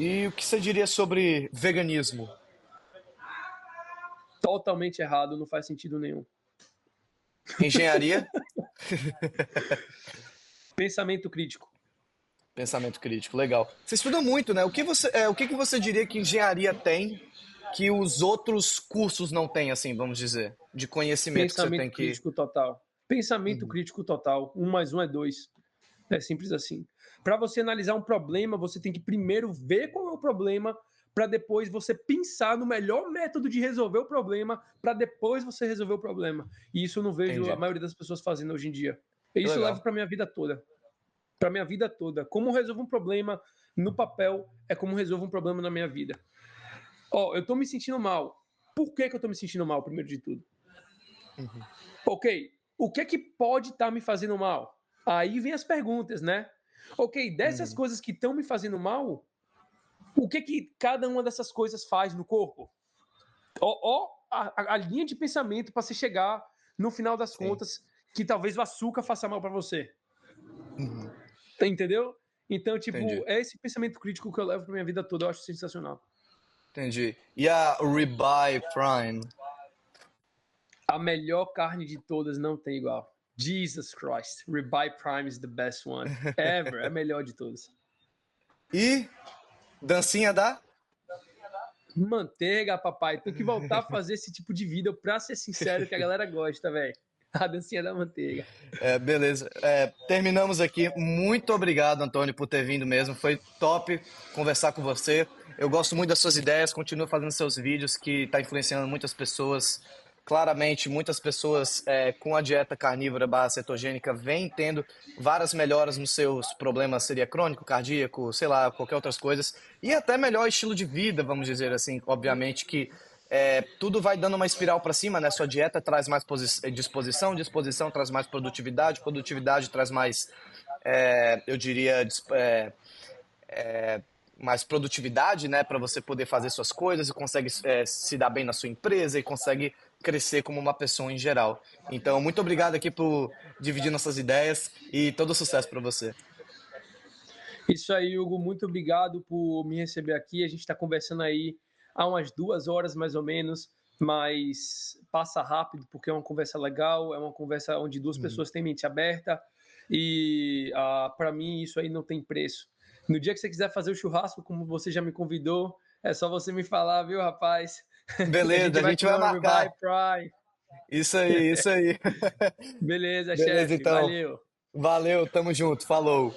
E o que você diria sobre veganismo? Totalmente errado, não faz sentido nenhum. Engenharia? Pensamento crítico. Pensamento crítico, legal. Você estuda muito, né? O que que você diria que engenharia tem que os outros cursos não têm, assim, vamos dizer, de conhecimento que você tem Pensamento que. crítico total. Pensamento Uhum, crítico total. Um mais um é dois. É simples assim. Para você analisar um problema, você tem que primeiro ver qual é o problema, para depois você pensar no melhor método de resolver o problema, para depois você resolver o problema. E isso eu não vejo a entendi. maioria das pessoas fazendo hoje em dia. Que E isso leva legal. para minha vida toda. Para minha vida toda. Como resolvo um problema no papel é como resolvo um problema na minha vida. Ó, eu tô me sentindo mal. Por que que eu tô me sentindo mal, primeiro de tudo? Uhum, Ok, o que é que pode estar me fazendo mal? Aí vem as perguntas, né? Ok, dessas uhum, coisas que estão me fazendo mal, o que que cada uma dessas coisas faz no corpo? Ó, a linha de pensamento para se chegar no final das sim. contas que talvez o açúcar faça mal para você. Uhum, Entendeu? Então, tipo, entendi. é esse pensamento crítico que eu levo para minha vida toda, eu acho sensacional. Entendi. E a Ribeye Prime? A melhor carne de todas não tem igual. Jesus Christ, Ribeye Prime is the best one ever, é a melhor de todas. E dancinha da? Manteiga, papai. Tem que voltar a fazer esse tipo de vida, pra ser sincero, que a galera gosta, velho. A dancinha da manteiga. Beleza. Terminamos aqui. Muito obrigado, Antônio, por ter vindo mesmo. Foi top conversar com você. Eu gosto muito das suas ideias. Continua fazendo seus vídeos, que está influenciando muitas pessoas. Claramente, muitas pessoas com a dieta carnívora barra cetogênica vêm tendo várias melhoras nos seus problemas, seria crônico, cardíaco, sei lá, qualquer outras coisas. E até melhor estilo de vida, vamos dizer assim. Obviamente que tudo vai dando uma espiral para cima, né? Sua dieta traz mais disposição, disposição traz mais produtividade, produtividade traz mais, eu diria, mais produtividade, né? Para você poder fazer suas coisas e consegue se dar bem na sua empresa e consegue crescer como uma pessoa em geral. Então, muito obrigado aqui por dividir nossas ideias e todo sucesso para você. Isso aí, Hugo. Muito obrigado por me receber aqui. A gente está conversando aí há umas 2 horas, mais ou menos, mas passa rápido porque é uma conversa legal, é uma conversa onde duas Uhum. pessoas têm mente aberta e para mim isso aí não tem preço. No dia que você quiser fazer o churrasco, como você já me convidou, é só você me falar, viu, rapaz? E a Beleza, gente a vai gente comer vai um ribeye marcar. prime. Isso aí, isso aí. Beleza, Beleza, chefe. então. Valeu. Valeu, tamo junto, falou.